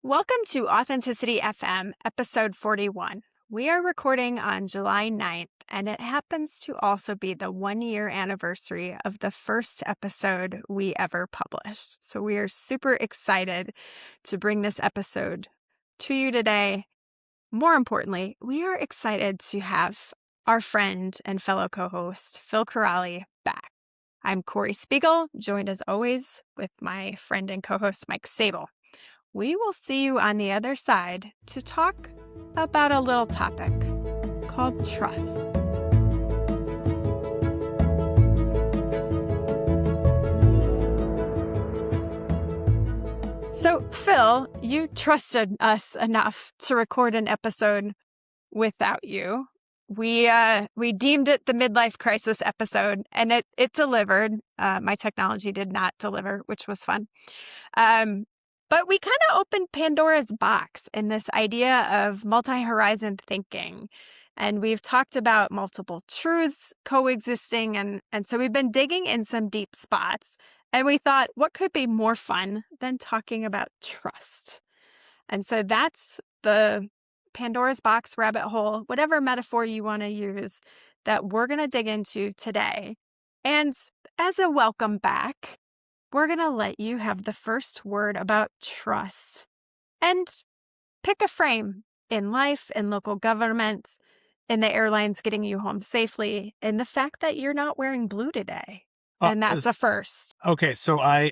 Welcome to AuthentiCity FM, episode 41. We are recording on July 9th, and it happens to also be the 1-year anniversary of the first episode we ever published. So we are super excited to bring this episode to you today. More importantly, we are excited to have our friend and fellow co-host, Phil Corrali, back. I'm Corey Spiegel, joined as always with my friend and co-host, Mike Sable. We will see you on the other side to talk about a little topic called trust. So, Phil, you trusted us enough to record an episode without you. We deemed it the midlife crisis episode, and it delivered. My technology did not deliver, which was fun. But we kind of opened Pandora's box in this idea of multi-horizon thinking. And we've talked about multiple truths coexisting. And so we've been digging in some deep spots. And we thought, what could be more fun than talking about trust? And so that's the Pandora's box rabbit hole, whatever metaphor you want to use, that we're going to dig into today. And as a welcome back, we're going to let you have the first word about trust and pick a frame in life, in local government, in the airlines getting you home safely, in the fact that you're not wearing blue today. And that's a first. Okay, so I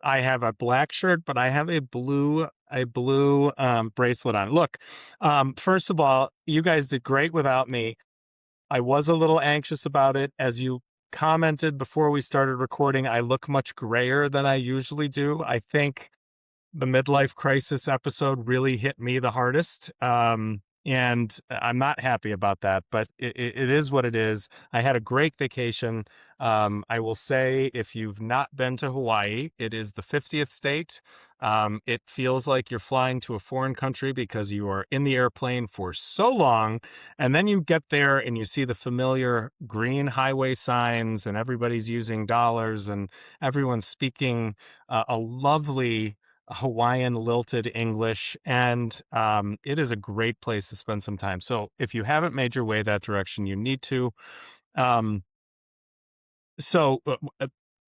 have a black shirt, but I have a blue bracelet on. Look, first of all, you guys did great without me. I was a little anxious about it. As you commented before we started recording, I look much grayer than I usually do. I think the midlife crisis episode really hit me the hardest. And I'm not happy about that, but it is what it is. I had a great vacation. I will say, if you've not been to Hawaii, it is the 50th state. It feels like you're flying to a foreign country because you are in the airplane for so long. And then you get there and you see the familiar green highway signs, and everybody's using dollars, and everyone's speaking a lovely Hawaiian lilted English, and it is a great place to spend some time. So if you haven't made your way that direction, you need to. So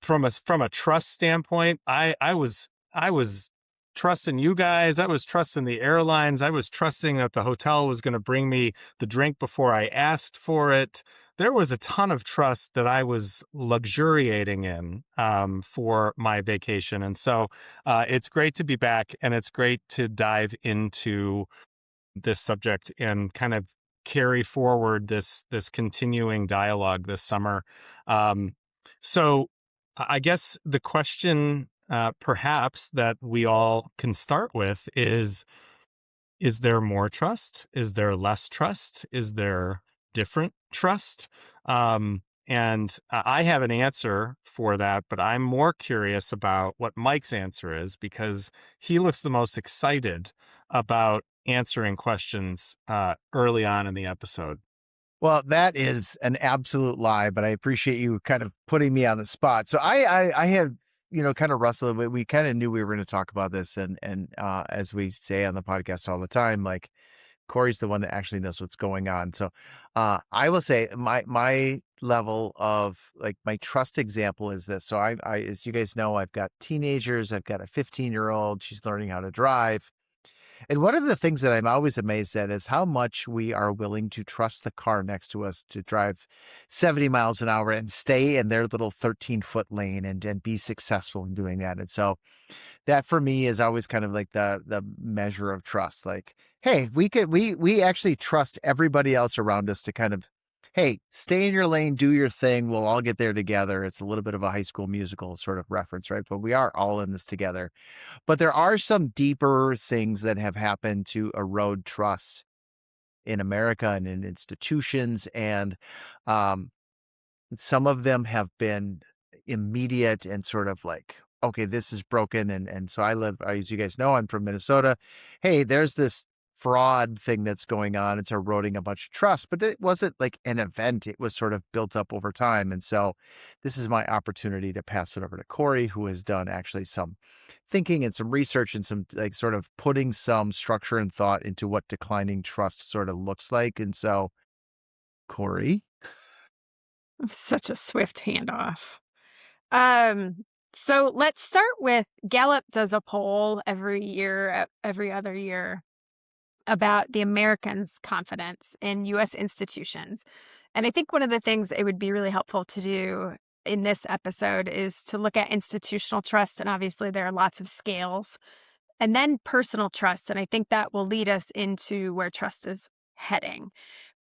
from a trust standpoint, I was trusting you guys. I was trusting the airlines. I was trusting that the hotel was going to bring me the drink before I asked for it. There was a ton of trust that I was luxuriating in for my vacation. And so it's great to be back, and it's great to dive into this subject and kind of carry forward this continuing dialogue this summer. So I guess the question perhaps that we all can start with is there more trust? Is there less trust? Is there different trust? And I have an answer for that, but I'm more curious about what Mike's answer is, because he looks the most excited about answering questions early on in the episode. Well, that is an absolute lie, but I appreciate you kind of putting me on the spot. So I had, kind of wrestled with, we kind of knew we were going to talk about this. And as we say on the podcast all the time, like, Corey's the one that actually knows what's going on. So I will say my level of, like, my trust example is this. So I as you guys know, I've got teenagers. I've got a 15-year-old. She's learning how to drive. And one of the things that I'm always amazed at is how much we are willing to trust the car next to us to drive 70 miles an hour and stay in their little 13-foot lane and be successful in doing that. And so that for me is always kind of like the measure of trust. Like, hey, we actually trust everybody else around us to kind of, hey, stay in your lane, do your thing. We'll all get there together. It's a little bit of a High School Musical sort of reference, right? But we are all in this together. But there are some deeper things that have happened to erode trust in America and in institutions. And some of them have been immediate and sort of like, okay, this is broken. And so as you guys know, I'm from Minnesota. Hey, there's this fraud thing that's going on. It's eroding a bunch of trust, but it wasn't like an event. It was sort of built up over time. And so this is my opportunity to pass it over to Corey, who has done actually some thinking and some research and some like sort of putting some structure and thought into what declining trust sort of looks like. And so, Corey. Such a swift handoff. So let's start with Gallup does a poll every year, every other year about the Americans' confidence in U.S. institutions. And I think one of the things that it would be really helpful to do in this episode is to look at institutional trust. And obviously, there are lots of scales. And then personal trust. And I think that will lead us into where trust is heading.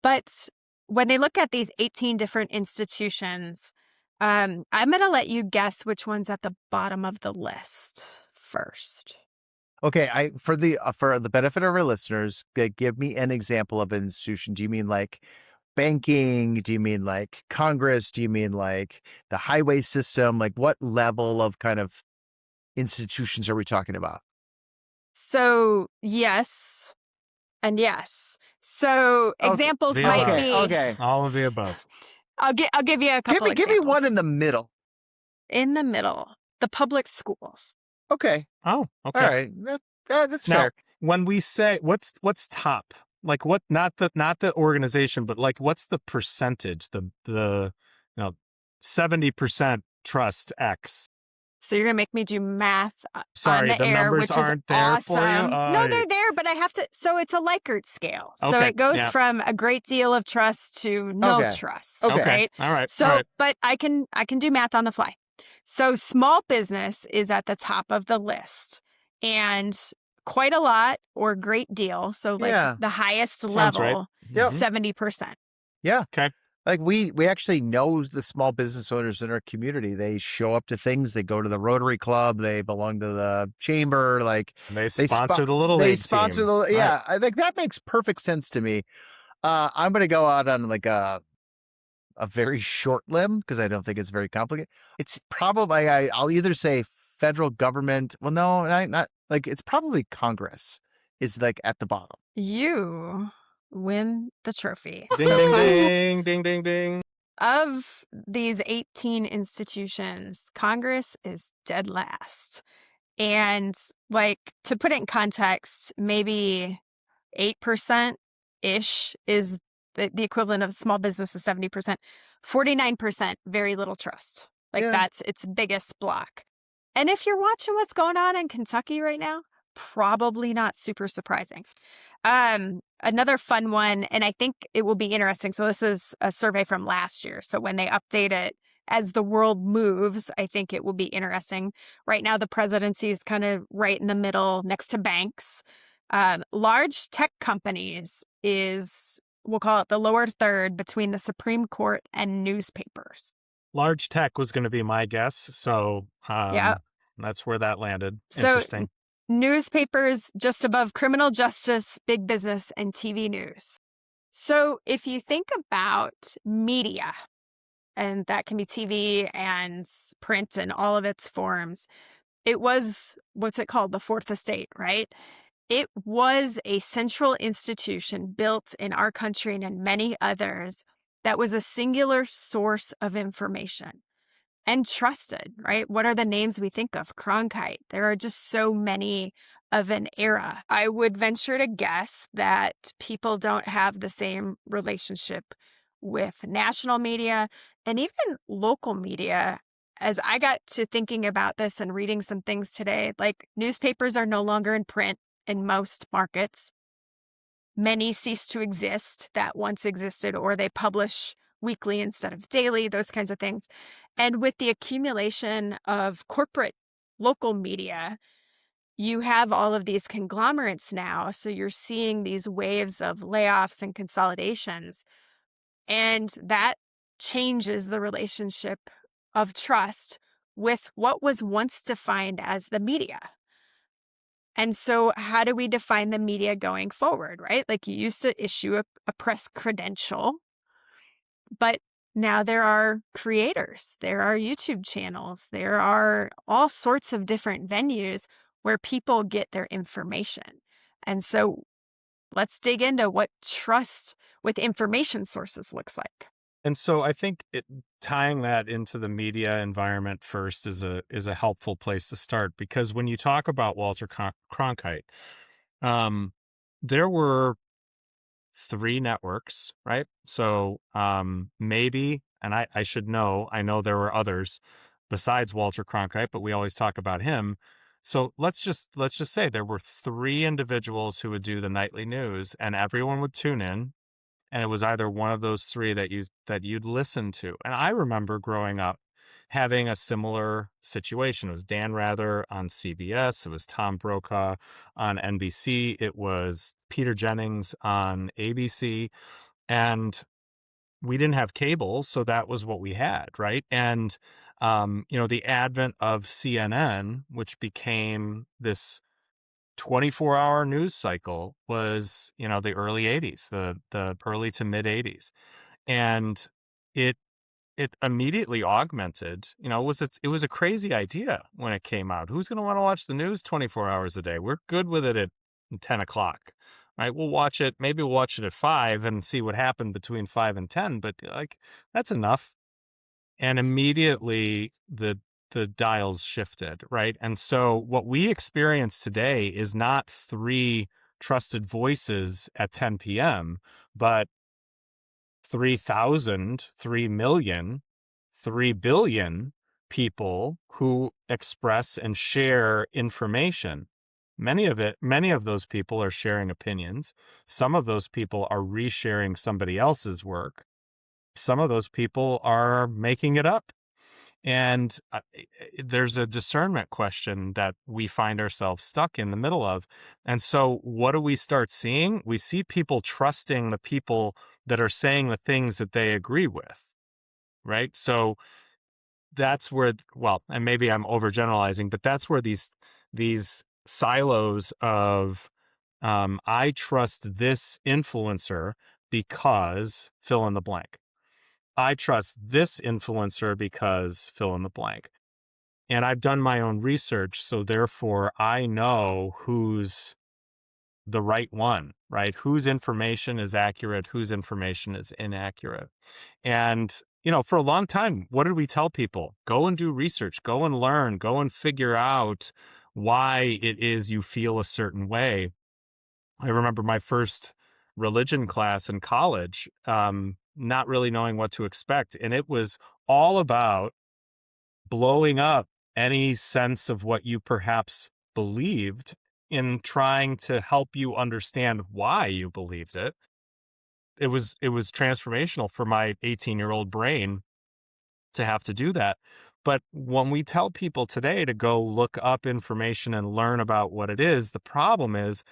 But when they look at these 18 different institutions, I'm going to let you guess which one's at the bottom of the list first. Okay, for the benefit of our listeners, give me an example of an institution. Do you mean like banking? Do you mean like Congress? Do you mean like the highway system? Like what level of kind of institutions are we talking about? So, yes and yes. So, Okay, examples The might above. be okay. All of the above. I'll give you a Give couple me give me one in examples. the middle. In the middle, the public schools. Okay, Oh, all okay. right, that's Now, fair. when we say what's top, like what not the organization, but like what's the percentage? The 70% trust X. So you're going to make me do math on Sorry, the the air, numbers which is aren't there for you. awesome. No, they're there, but I have to. So it's a Likert scale. So Okay, it goes yeah. from a great deal of trust to no Okay, trust. okay. Right. All right. So, all right. but I can do math on the fly. So small business is at the top of the list, and quite a lot or great deal. So like Yeah. the highest Sounds right. level, Yep. 70%. Yeah. Okay. Like we actually know the small business owners in our community. They show up to things. They go to the Rotary Club. They belong to the chamber. Like And they sponsor the little they league sponsor team. the Right. yeah. I think that makes perfect sense to me. I'm gonna go out on like a very short limb because I don't think it's very complicated. It's probably I'll either say federal government. Well, no, not like it's probably Congress is like at the bottom. You win the trophy. Ding So ding ding ding ding ding. of these 18 institutions, Congress is dead last. And like to put it in context, maybe 8% ish is the equivalent of small business is 70%. 49%, very little trust. Like Yeah. that's its biggest block. And if you're watching what's going on in Kentucky right now, probably not super surprising. Another fun one, and I think it will be interesting. So this is a survey from last year. So when they update it as the world moves, I think it will be interesting. Right now, the presidency is kind of right in the middle next to banks. Large tech companies is, we'll call it the lower third between the Supreme Court and newspapers. Large tech was going to be my guess. So Yeah. that's where that landed. So Interesting. newspapers just above criminal justice, big business, and TV news. So if you think about media, and that can be TV and print and all of its forms, it was, what's it called? The fourth estate, right? It was a central institution built in our country and in many others that was a singular source of information and trusted, right? What are the names we think of? Cronkite. There are just so many of an era. I would venture to guess that people don't have the same relationship with national media and even local media. As I got to thinking about this and reading some things today, like newspapers are no longer in print in most markets. Many cease to exist that once existed, or they publish weekly instead of daily, those kinds of things. And with the accumulation of corporate local media, you have all of these conglomerates now. So you're seeing these waves of layoffs and consolidations. And that changes the relationship of trust with what was once defined as the media. And so how do we define the media going forward, right? Like you used to issue a press credential, but now there are creators, there are YouTube channels, there are all sorts of different venues where people get their information. And so let's dig into what trust with information sources looks like. And so I think tying that into the media environment first is a helpful place to start, because when you talk about Walter Cronkite, um, there were three networks, right? So maybe, and I should know, I know there were others besides Walter Cronkite, but we always talk about him. So let's just say there were three individuals who would do the nightly news, and everyone would tune in, and it was either one of those three that you'd listen to. And I remember growing up having a similar situation. It was Dan Rather on CBS, it was Tom Brokaw on NBC, it was Peter Jennings on ABC, and we didn't have cable, so that was what we had, right? And the advent of CNN, which became this 24-hour news cycle, was the early 80s, the early to mid 80s. And it it immediately augmented, it was a crazy idea when it came out. Who's going to want to watch the news 24 hours a day? We're good with it at 10 o'clock, right? Maybe we'll watch it at 5 and see what happened between 5 and 10, but like, that's enough. And immediately the dials shifted, right? And so what we experience today is not three trusted voices at 10 p.m., but 3,000, 3,000,000, 3 billion people who express and share information. Many of those people are sharing opinions. Some of those people are resharing somebody else's work. Some of those people are making it up. And there's a discernment question that we find ourselves stuck in the middle of. And so, what do we start seeing? We see people trusting the people that are saying the things that they agree with, right? So, that's where, well, and maybe I'm overgeneralizing, but that's where these silos of I trust this influencer because fill in the blank. I trust this influencer because fill in the blank. And I've done my own research, so therefore I know who's the right one, right? Whose information is accurate, whose information is inaccurate. And, for a long time, what did we tell people? Go and do research, go and learn, go and figure out why it is you feel a certain way. I remember my first religion class in college, not really knowing what to expect. And it was all about blowing up any sense of what you perhaps believed in trying to help you understand why you believed it. It was transformational for my 18-year-old brain to have to do that. But when we tell people today to go look up information and learn about what it is, the problem is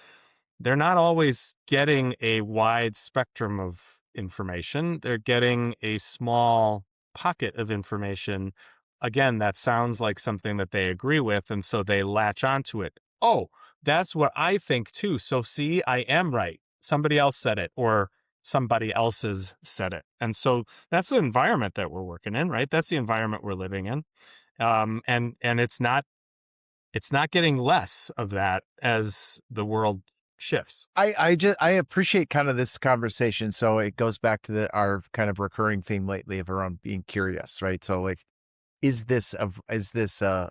they're not always getting a wide spectrum of information. They're getting a small pocket of information. Again, that sounds like something that they agree with. And so they latch onto it. Oh, that's what I think too. So see, I am right. Somebody else said it, or somebody else's said it. And so that's the environment that we're working in, right? That's the environment we're living in. And it's not getting less of that as the world shifts. I appreciate kind of this conversation. So it goes back to our kind of recurring theme lately of around being curious, right? So like, is this a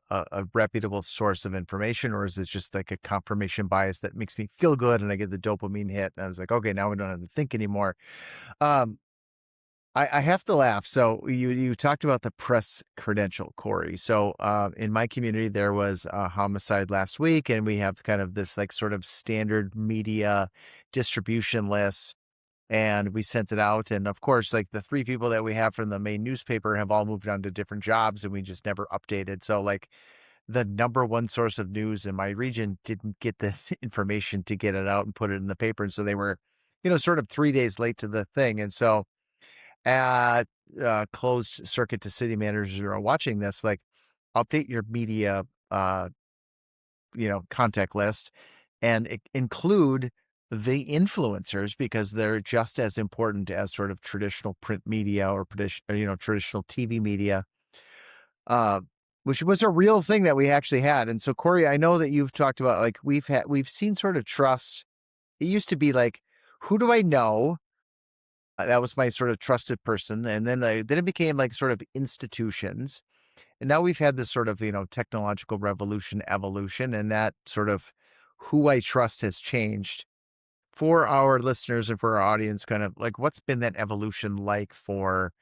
reputable source of information, or is this just like a confirmation bias that makes me feel good and I get the dopamine hit and I was like, okay, now we don't have to think anymore. Um, I have to laugh. So you talked about the press credential, Corey. So in my community, there was a homicide last week, and we have kind of this like sort of standard media distribution list. And we sent it out. And of course, like the three people that we have from the main newspaper have all moved on to different jobs, and we just never updated. So like the number one source of news in my region didn't get this information to get it out and put it in the paper. And so they were, sort of 3 days late to the thing. And so at closed circuit to city managers who are watching this, like update your media, contact list and include the influencers, because they're just as important as sort of traditional print media or traditional TV media, uh, which was a real thing that we actually had. And so, Corey, I know that you've talked about like we've seen sort of trust It used to be like, who do I know? That was my sort of trusted person, and then it became like sort of institutions, and now we've had this sort of technological revolution, evolution, and that sort of who I trust has changed. For our listeners and for our audience, kind of like what's been that evolution like for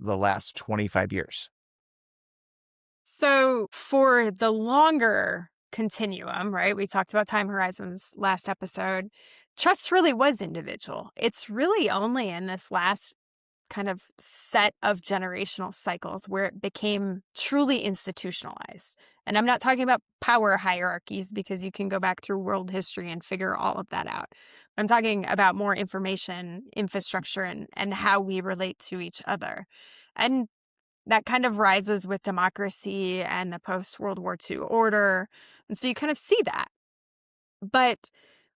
the last 25 years? So, for the longer continuum, right? We talked about time horizons last episode. Trust really was individual. It's really only in this last kind of set of generational cycles where it became truly institutionalized. And I'm not talking about power hierarchies because you can go back through world history and figure all of that out. I'm talking about more information infrastructure and how we relate to each other. And that kind of rises with democracy and the post World War II order. And so you kind of see that. But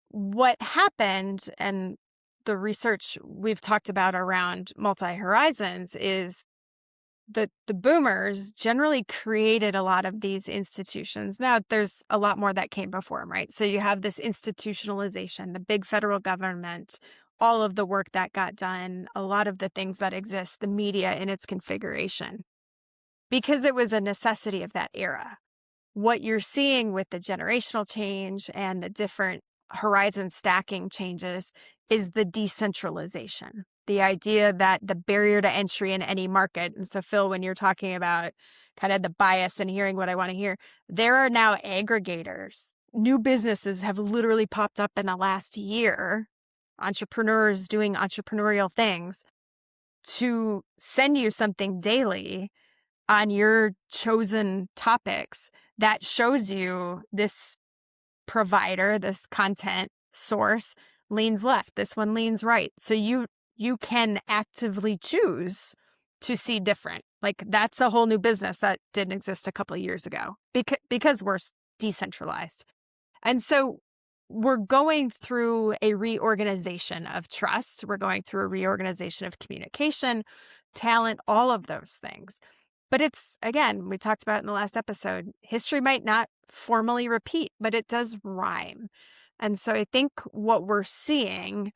what happened, and the research we've talked about around multi horizons, is that the boomers generally created a lot of these institutions. Now, there's a lot more that came before them, right? So you have this institutionalization, the big federal government, all of the work that got done, a lot of the things that exist, the media in its configuration, because it was a necessity of that era. What you're seeing with the generational change and the different horizon stacking changes is the decentralization. The idea that the barrier to entry in any market. And so, Phil, when you're talking about kind of the bias and hearing what I want to hear, there are now aggregators. New businesses have literally popped up in the last year, entrepreneurs doing entrepreneurial things to send you something daily on your chosen topics that shows you this provider, this content source leans left, this one leans right. So you can actively choose to see different. Like that's a whole new business that didn't exist a couple of years ago because we're decentralized. And so we're going through a reorganization of trust. We're going through a reorganization of communication, talent, all of those things. But it's, again, we talked about in the last episode, history might not formally repeat, but it does rhyme. And so I think what we're seeing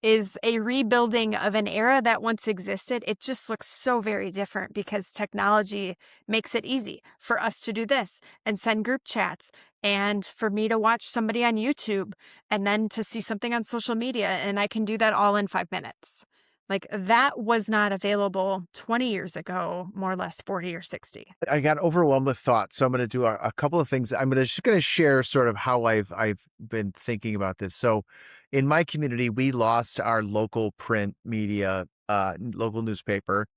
is a rebuilding of an era that once existed. It just looks so very different because technology makes it easy for us to do this and send group chats and for me to watch somebody on YouTube and then to see something on social media. And I can do that all in 5 minutes. Like that was not available 20 years ago, more or less 40 or 60. I got overwhelmed with thoughts, so I'm going to do a couple of things. I'm just going to share sort of how I've been thinking about this. So, in my community, we lost our local print media, local newspaper,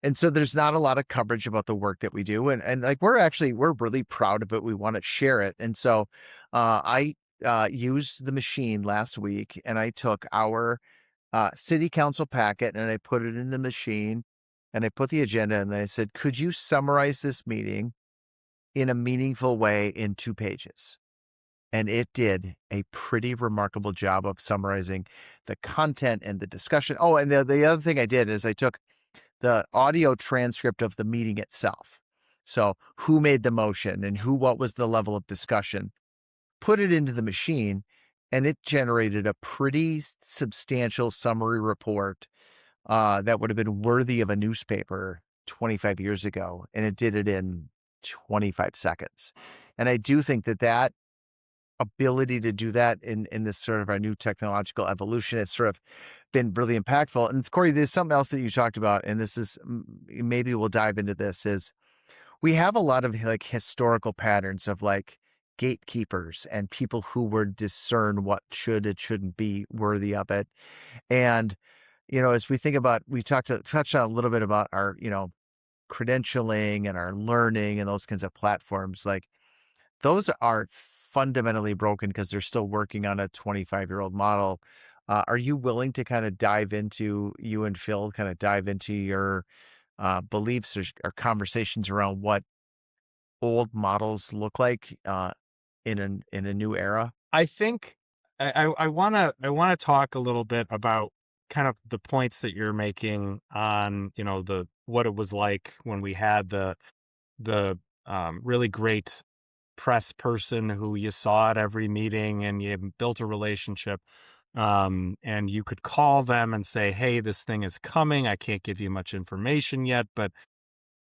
and so there's not a lot of coverage about the work that we do, and like we're really proud of it. We want to share it, and so I used the machine last week, and I took our city council packet and I put it in the machine and I put the agenda and then I said, could you summarize this meeting in a meaningful way in 2 pages? And it did a pretty remarkable job of summarizing the content and the discussion. Oh, and the other thing I did is I took the audio transcript of the meeting itself. So who made the motion and what was the level of discussion, put it into the machine, and it generated a pretty substantial summary report that would have been worthy of a newspaper 25 years ago, and it did it in 25 seconds. And I do think that that ability to do that in this sort of our new technological evolution has sort of been really impactful. And Corey, there's something else that you talked about, and this is maybe we'll dive into this, is we have a lot of like historical patterns of like gatekeepers and people who would discern what should and shouldn't be worthy of it. And, as we think about, we touched on a little bit about our, credentialing and our learning and those kinds of platforms. Like those are fundamentally broken because they're still working on a 25-year-old model. Are you willing to kind of dive into, you and Phil, kind of dive into your beliefs or conversations around what old models look like in a new era? I think I wanna talk a little bit about kind of the points that you're making on, the what it was like when we had the really great press person who you saw at every meeting and you built a relationship. And you could call them and say, hey, this thing is coming. I can't give you much information yet, but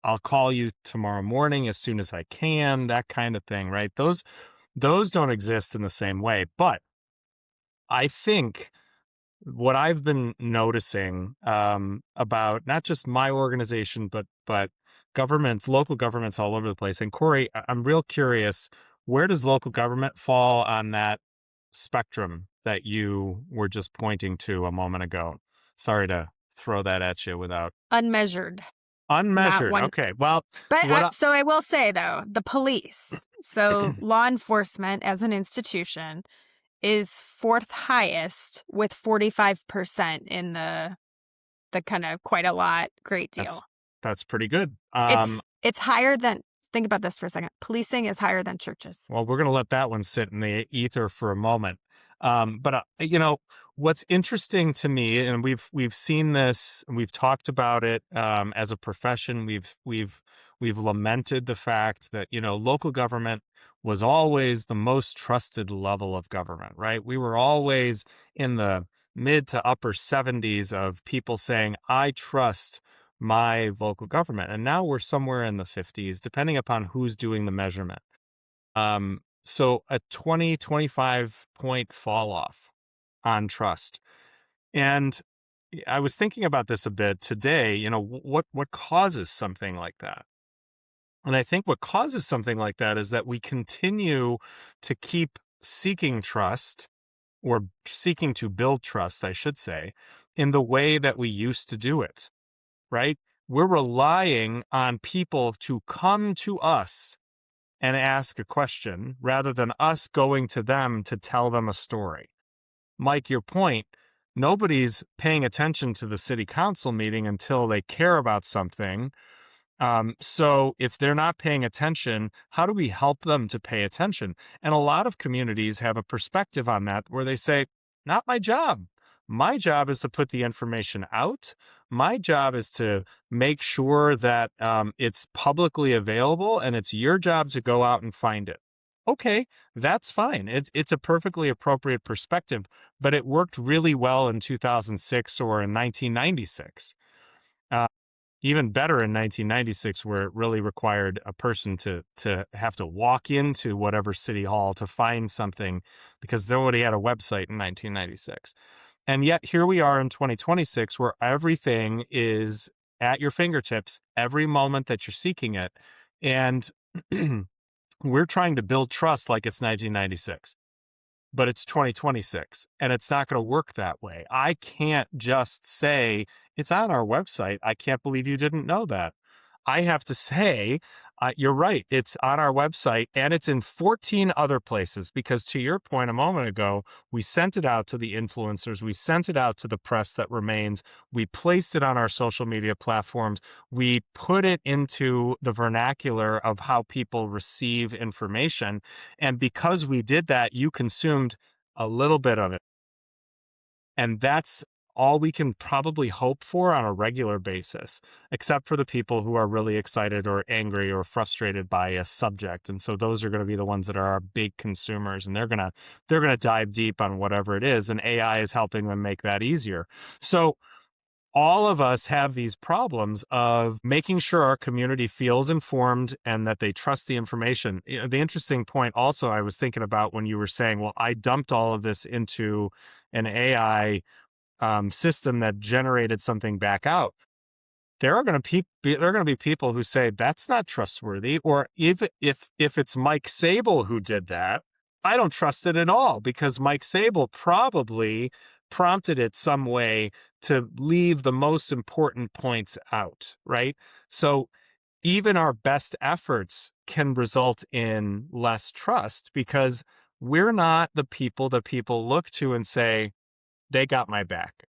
I'll call you tomorrow morning as soon as I can, that kind of thing, right? Those don't exist in the same way. But I think what I've been noticing about not just my organization, but governments, local governments all over the place. And Corey, I'm real curious, where does local government fall on that spectrum that you were just pointing to a moment ago? Sorry to throw that at you without Unmeasured, not unmeasured. one. Okay, well, But what? so I will say, though, the police, so law enforcement as an institution is fourth highest with 45% in the kind of quite a lot, great that's deal. that's pretty good. It's higher than, think about this for a second. Policing is higher than churches. Well, we're going to let that one sit in the ether for a moment. But what's interesting to me, and we've seen this, and we've talked about it as a profession. We've lamented the fact that local government was always the most trusted level of government, right? We were always in the mid to upper 70s of people saying, "I trust my local government," and now we're somewhere in the 50s, depending upon who's doing the measurement. So a 25 point fall off on trust. And I was thinking about this a bit today, what causes something like that? And I think what causes something like that is that we continue to keep seeking trust, or seeking to build trust, I should say, in the way that we used to do it, right? We're relying on people to come to us and ask a question rather than us going to them to tell them a story. Mike, your point, nobody's paying attention to the city council meeting until they care about something. So if they're not paying attention, how do we help them to pay attention? And a lot of communities have a perspective on that where they say, not my job. My job is to put the information out. My job is to make sure that it's publicly available, and it's your job to go out and find it. Okay, that's fine. It's a perfectly appropriate perspective, but it worked really well in 2006 or in 1996. Even better in 1996, where it really required a person to have to walk into whatever city hall to find something, because nobody had a website in 1996. And yet here we are in 2026, where everything is at your fingertips every moment that you're seeking it. And we're trying to build trust like it's 1996. But it's 2026, and it's not going to work that way. I can't just say, it's on our website. I can't believe you didn't know that. I have to say, you're right. It's on our website, and it's in 14 other places, because to your point a moment ago, we sent it out to the influencers. We sent it out to the press that remains. We placed it on our social media platforms. We put it into the vernacular of how people receive information. And because we did that, you consumed a little bit of it. And that's all we can probably hope for on a regular basis, except for the people who are really excited or angry or frustrated by a subject. And so those are going to be the ones that are our big consumers, and they're going to dive deep on whatever it is. And AI is helping them make that easier. So all of us have these problems of making sure our community feels informed and that they trust the information. The interesting point also I was thinking about when you were saying, well, I dumped all of this into an AI system that generated something back out. There are going to be people who say that's not trustworthy, or if it's Mike Sable who did that, I don't trust it at all, because Mike Sable probably prompted it some way to leave the most important points out, right? So even our best efforts can result in less trust, because we're not the people that people look to and say, they got my back.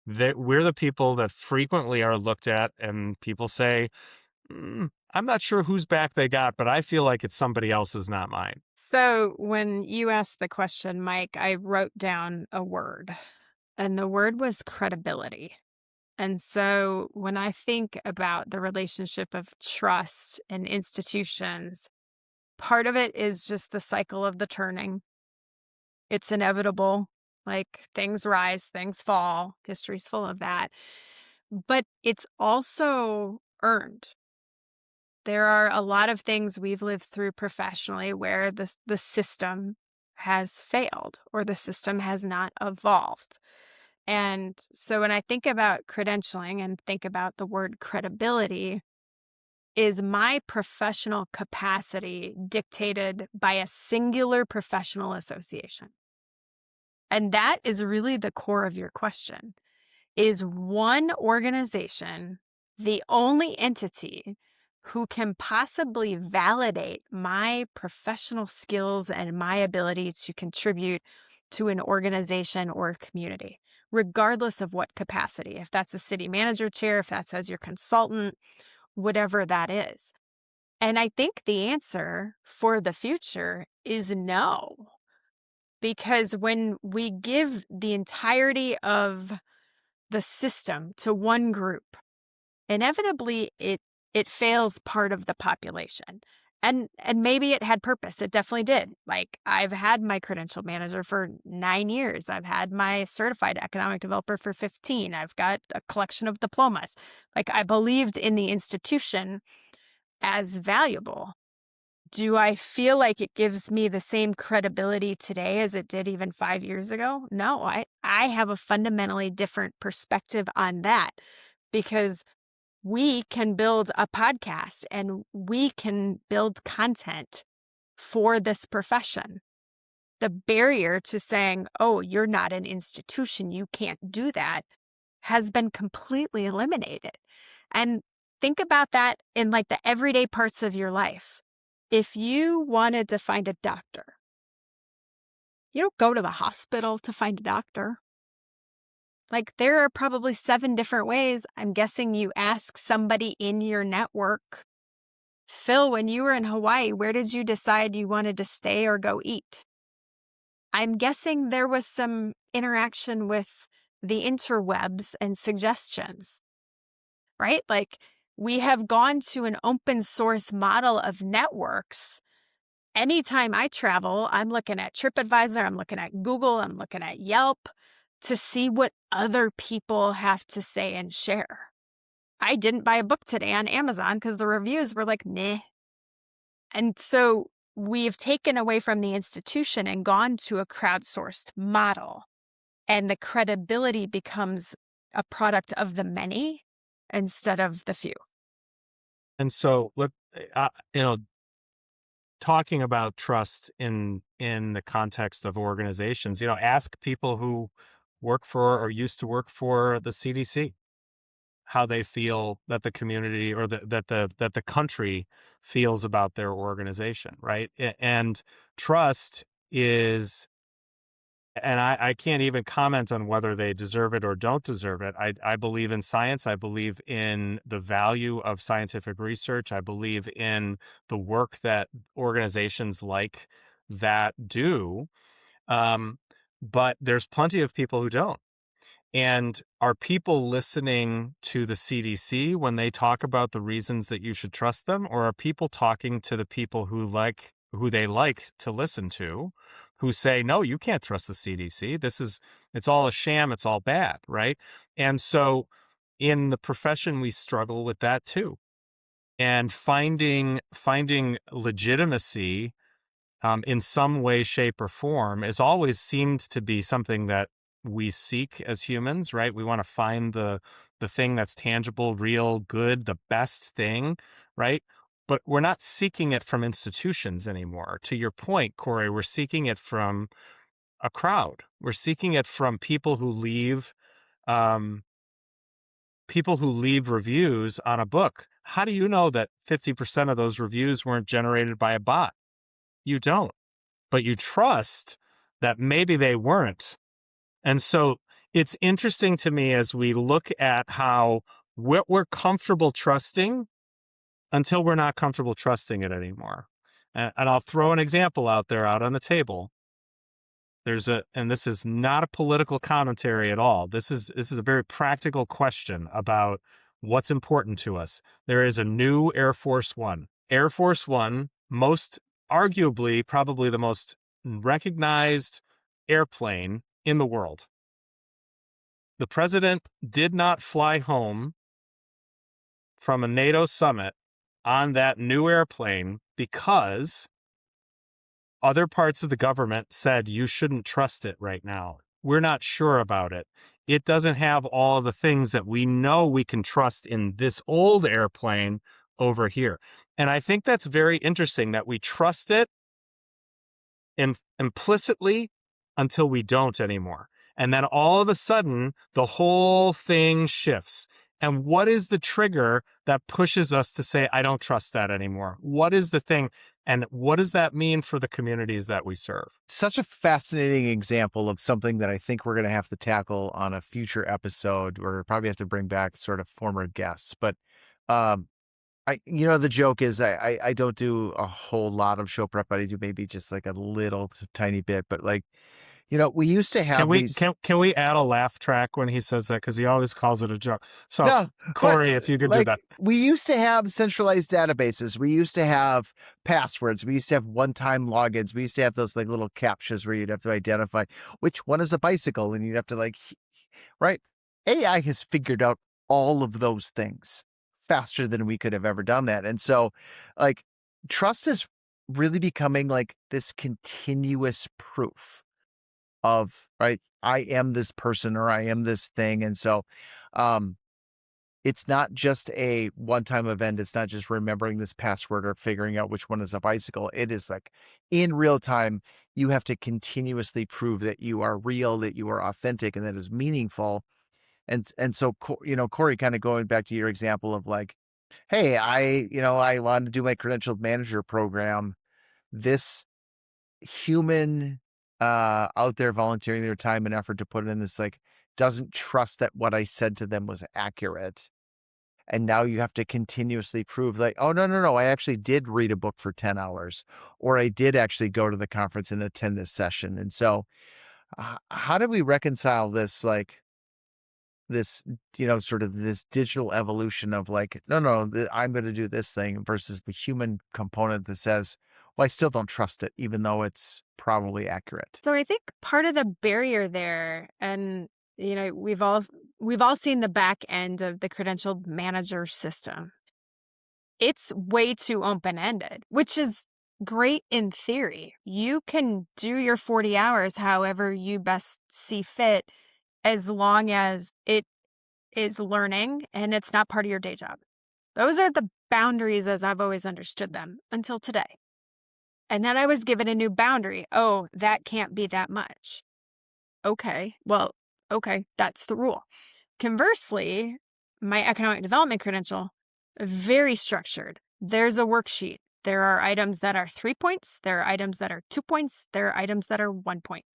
We're the people that frequently are looked at and people say, I'm not sure whose back they got, but I feel like it's somebody else's, not mine. So when you asked the question, Mike, I wrote down a word, and the word was credibility. And so when I think about the relationship of trust and institutions, Part of it is just the cycle of the turning. It's inevitable. Like, things rise, things fall. History's full of that. But it's also earned. There are a lot of things we've lived through professionally where the system has failed or the system has not evolved. And so when I think about credentialing and think about the word credibility, is my professional capacity dictated by a singular professional association? And that is really the core of your question. Is one organization the only entity who can possibly validate my professional skills and my ability to contribute to an organization or a community, regardless of what capacity? If that's a city manager chair, if that's as your consultant, whatever that is. And I think the answer for the future is no. Because when we give the entirety of the system to one group, inevitably it fails part of the population. And maybe it had purpose. It definitely did. Like, I've had my credential manager for 9 years. I've had my certified economic developer for 15. I've got a collection of diplomas. Like, I believed in the institution as valuable. Do I feel like it gives me the same credibility today as it did even 5 years ago? No, I have a fundamentally different perspective on that, because we can build a podcast and we can build content for this profession. The barrier to saying, oh, you're not an institution, you can't do that, has been completely eliminated. And think about that in like the everyday parts of your life. If you wanted to find a doctor, you don't go to the hospital to find a doctor. Like, there are probably 7 different ways. I'm guessing you ask somebody in your network. Phil, when you were in Hawaii, where did you decide you wanted to stay or go eat? I'm guessing there was some interaction with the interwebs and suggestions, right? Like, we have gone to an open source model of networks. Anytime I travel, I'm looking at TripAdvisor, I'm looking at Google, I'm looking at Yelp to see what other people have to say and share. I didn't buy a book today on Amazon because the reviews were like, meh. And so we've taken away from the institution and gone to a crowdsourced model. And the credibility becomes a product of the many instead of the few. And so, look, you know, talking about trust in the context of organizations, you know, ask people who work for or used to work for the CDC how they feel that the community or that the country feels about their organization, right? And trust is, and I can't even comment on whether they deserve it or don't deserve it. I believe in science. I believe in the value of scientific research. I believe in the work that organizations like that do. But there's plenty of people who don't. And are people listening to the CDC when they talk about the reasons that you should trust them? Or are people talking to the people who they like to listen to, who say, no, you can't trust the CDC. It's all a sham. It's all bad. Right. And so in the profession, we struggle with that too. And finding legitimacy in some way, shape, or form has always seemed to be something that we seek as humans, right? We want to find the thing that's tangible, real, good, the best thing, right? But we're not seeking it from institutions anymore. To your point, Corey, we're seeking it from a crowd. We're seeking it from um, people who leave reviews on a book. How do you know that 50% of those reviews weren't generated by a bot? You don't. But you trust that maybe they weren't. And so it's interesting to me as we look at how what we're comfortable trusting until we're not comfortable trusting it anymore. And I'll throw an example out on the table. And this is not a political commentary at all. This is a very practical question about what's important to us. There is a new Air Force One. Air Force One, most arguably probably the most recognized airplane in the world. The president did not fly home from a NATO summit on that new airplane because other parts of the government said you shouldn't trust it right now. We're not sure about it. It doesn't have all of the things that we know we can trust in this old airplane over here. And I think that's very interesting that we trust it implicitly until we don't anymore. And then all of a sudden, the whole thing shifts. And what is the trigger that pushes us to say, I don't trust that anymore? What is the thing? And what does that mean for the communities that we serve? Such a fascinating example of something that I think we're going to have to tackle on a future episode, or probably have to bring back sort of former guests. But the joke is I don't do a whole lot of show prep, but I do maybe just like a little tiny bit. But like, we used to have can we add a laugh track when he says that? Because he always calls it a joke. So No, Corey, if you could do that. We used to have centralized databases. We used to have passwords. We used to have one-time logins. We used to have those like little captchas where you'd have to identify which one is a bicycle, and you'd have to right? AI has figured out all of those things faster than we could have ever done that. And so trust is really becoming like this continuous proof of, right, I am this person or I am this thing. And so it's not just a one-time event. It's not just remembering this password or figuring out which one is a bicycle. It is like in real time, you have to continuously prove that you are real, that you are authentic, and that is meaningful. And so, Corey, kind of going back to your example of like, hey, I wanted to do my credentialed manager program. This human out there volunteering their time and effort to put in this doesn't trust that what I said to them was accurate. And now you have to continuously prove oh, no, I actually did read a book for 10 hours, or I did actually go to the conference and attend this session. And so how do we reconcile this, this, sort of this digital evolution of no, I'm going to do this thing versus the human component that says, well, I still don't trust it, even though it's probably accurate. So I think part of the barrier there, and we've all seen the back end of the credentialed manager system. It's way too open-ended, which is great in theory. You can do your 40 hours however you best see fit, as long as it is learning and it's not part of your day job. Those are the boundaries as I've always understood them until today. And then I was given a new boundary. Oh, that can't be that much. Okay, that's the rule. Conversely, my economic development credential, very structured. There's a worksheet. There are items that are 3 points. There are items that are 2 points. There are items that are 1 point.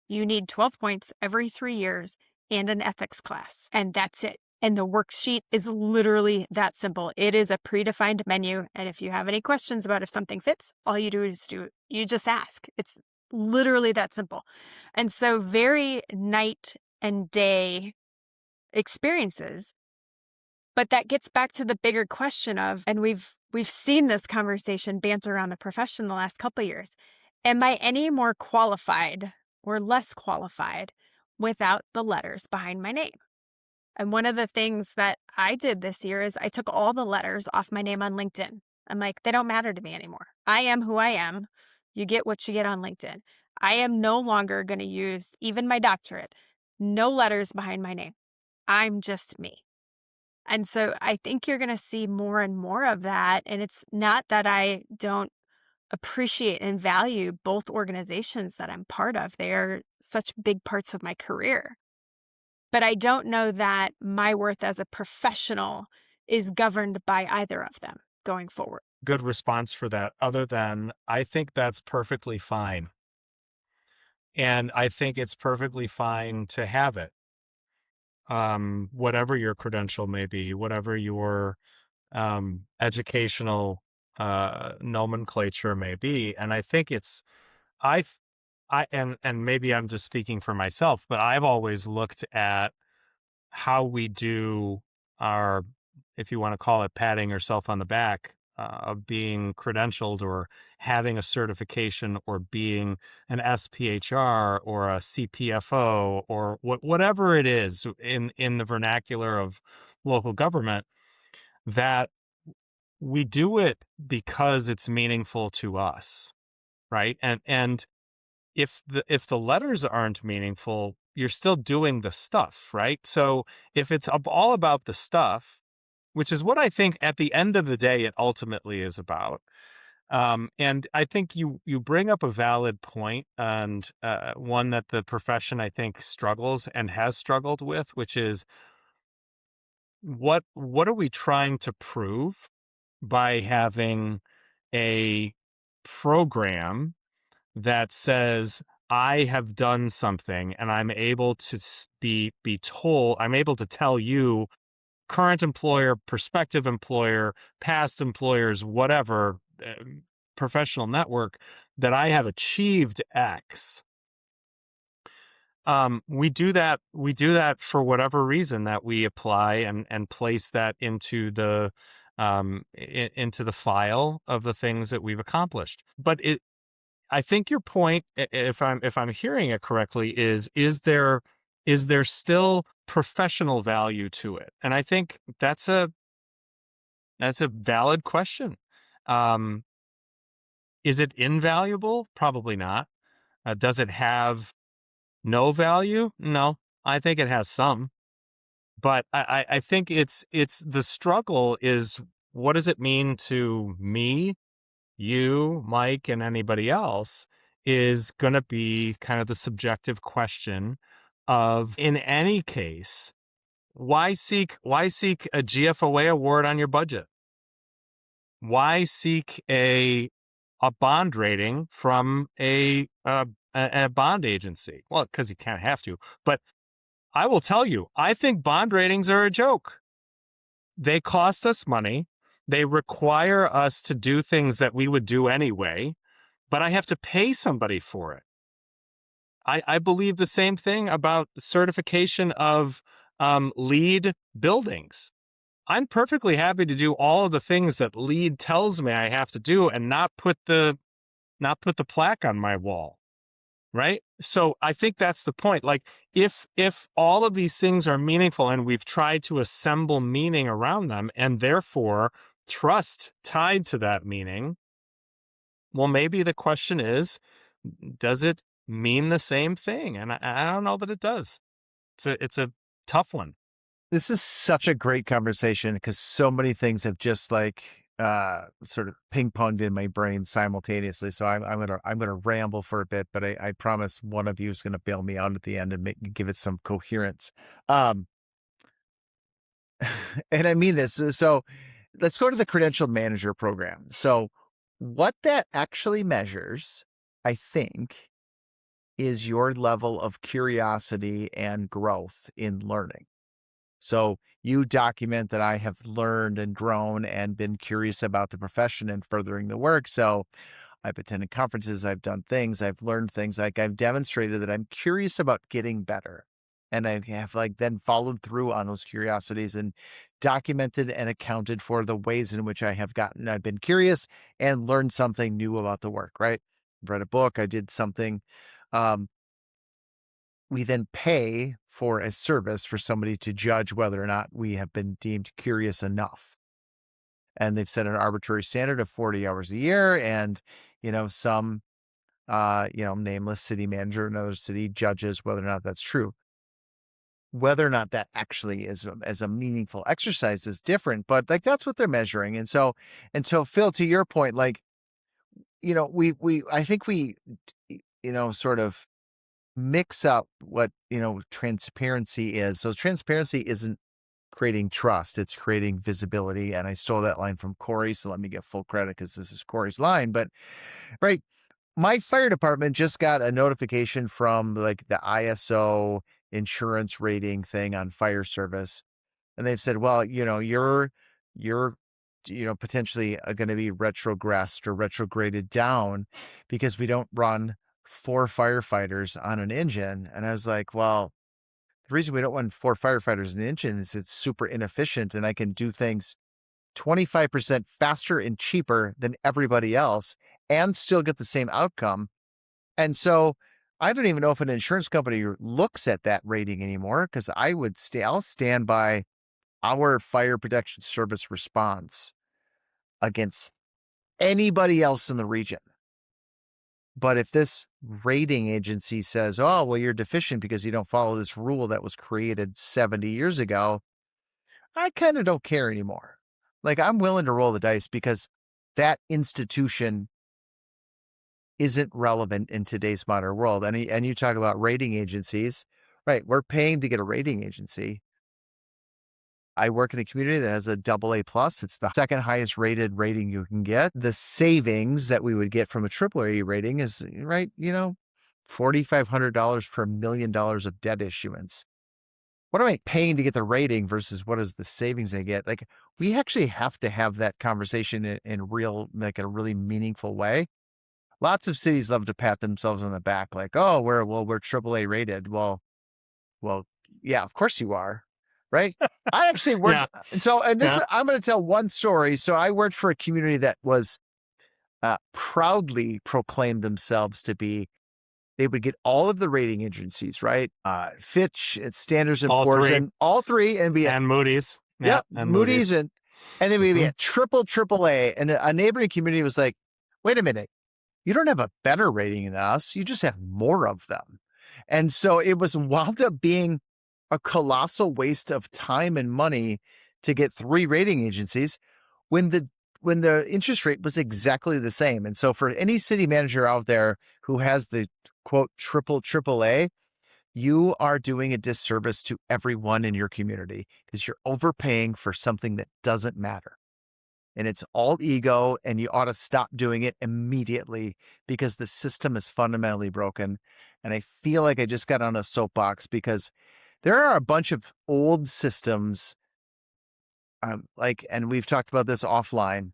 You need 12 points every 3 years and an ethics class. And that's it. And the worksheet is literally that simple. It is a predefined menu. And if you have any questions about if something fits, all you do is you just ask. It's literally that simple. And so very night and day experiences. But that gets back to the bigger question of, and we've seen this conversation banter around the profession the last couple of years. Am I any more qualified or less qualified without the letters behind my name? And one of the things that I did this year is I took all the letters off my name on LinkedIn. I'm like, they don't matter to me anymore. I am who I am. You get what you get on LinkedIn. I am no longer going to use even my doctorate. No letters behind my name. I'm just me. And so I think you're going to see more and more of that. And it's not that I don't appreciate and value both organizations that I'm part of. They are such big parts of my career. But I don't know that my worth as a professional is governed by either of them going forward. Good response for that, other than I think that's perfectly fine. And I think it's perfectly fine to have it. Whatever your credential may be, whatever your educational nomenclature may be. And I think and maybe I'm just speaking for myself, but I've always looked at how we do our, if you want to call it patting yourself on the back, of being credentialed or having a certification or being an SPHR or a CPFO or whatever it is in the vernacular of local government, that we do it because it's meaningful to us, right? And if the letters aren't meaningful, you're still doing the stuff, right? So if it's all about the stuff, which is what I think at the end of the day it ultimately is about. And I think you bring up a valid point, and one that the profession I think struggles and has struggled with, which is what are we trying to prove by having a program that says I have done something and I'm able to be told, I'm able to tell you, current employer, prospective employer, past employers, whatever, professional network, that I have achieved X. We do that for whatever reason, that we apply and place that into the into the file of the things that we've accomplished. But I think your point, if I'm hearing it correctly, is there still professional value to it? And I think that's a valid question. Um, is it invaluable? Probably not. Does it have no value? No, I think it has some. But I think it's the struggle is, what does it mean to me, you, Mike, and anybody else, is going to be kind of the subjective question of, in any case, why seek a GFOA award on your budget? Why seek a bond rating from a bond agency? Well, because you kind of have to. But I will tell you, I think bond ratings are a joke. They cost us money. They require us to do things that we would do anyway, but I have to pay somebody for it. I believe the same thing about certification of LEED buildings. I'm perfectly happy to do all of the things that LEED tells me I have to do and not put the plaque on my wall, right? So I think that's the point. Like, if all of these things are meaningful and we've tried to assemble meaning around them and therefore trust tied to that meaning, well, maybe the question is, does it mean the same thing? And I don't know that it does. It's a tough one. This is such a great conversation because so many things have just like sort of ping ponged in my brain simultaneously. So I'm gonna ramble for a bit, but I promise one of you is gonna bail me out at the end and give it some coherence. Um, and I mean this. So let's go to the credentialed manager program. So what that actually measures, I think, is your level of curiosity and growth in learning. So you document that I have learned and grown and been curious about the profession and furthering the work. So I've attended conferences, I've done things, I've learned things, like I've demonstrated that I'm curious about getting better. And I have like then followed through on those curiosities and documented and accounted for the ways in which I've been curious and learned something new about the work, right? Read a book, I did something. Um, we then pay for a service for somebody to judge whether or not we have been deemed curious enough. And they've set an arbitrary standard of 40 hours a year. And, some, nameless city manager in another city judges whether or not that's true. Whether or not that actually is as a meaningful exercise is different, but like that's what they're measuring. And so Phil, to your point, like, I think sort of mix up what, transparency is. So transparency isn't creating trust, it's creating visibility. And I stole that line from Corey, so let me get full credit because this is Corey's line. But right, my fire department just got a notification from like the ISO insurance rating thing on fire service. And they've said, well, you're potentially going to be retrogressed or retrograded down because we don't run 4 firefighters on an engine. And I was like, well, the reason we don't run 4 firefighters in an engine is it's super inefficient and I can do things 25% faster and cheaper than everybody else and still get the same outcome. And so I don't even know if an insurance company looks at that rating anymore, because I'll stand by our fire protection service response against anybody else in the region. But if this rating agency says, oh, well, you're deficient because you don't follow this rule that was created 70 years ago, I kind of don't care anymore. Like, I'm willing to roll the dice because that institution isn't relevant in today's modern world. And you talk about rating agencies, right? We're paying to get a rating agency. I work in a community that has a AA plus. It's the second highest rated rating you can get. The savings that we would get from a AAA rating is, right, $4,500 per $1 million of debt issuance. What am I paying to get the rating versus what is the savings I get? Like, we actually have to have that conversation in real, like, a really meaningful way. Lots of cities love to pat themselves on the back, like, oh, we're AAA rated. Well, yeah, of course you are, right? I actually worked, Yeah. and this Yeah. I'm going to tell one story. So I worked for a community that was proudly proclaimed themselves to be. They would get all of the rating agencies, right? Fitch, Standards and All Poor's, three. and all three, and be And Moody's. yep, And Moody's, and then we'd be Mhm. at triple A. And a neighboring community was like, wait a minute, you don't have a better rating than us. You just have more of them. And so it was wound up being a colossal waste of time and money to get 3 rating agencies when the interest rate was exactly the same. And so for any city manager out there who has the quote triple A, you are doing a disservice to everyone in your community because you're overpaying for something that doesn't matter. And it's all ego, and you ought to stop doing it immediately because the system is fundamentally broken. And I feel like I just got on a soapbox because there are a bunch of old systems, and we've talked about this offline.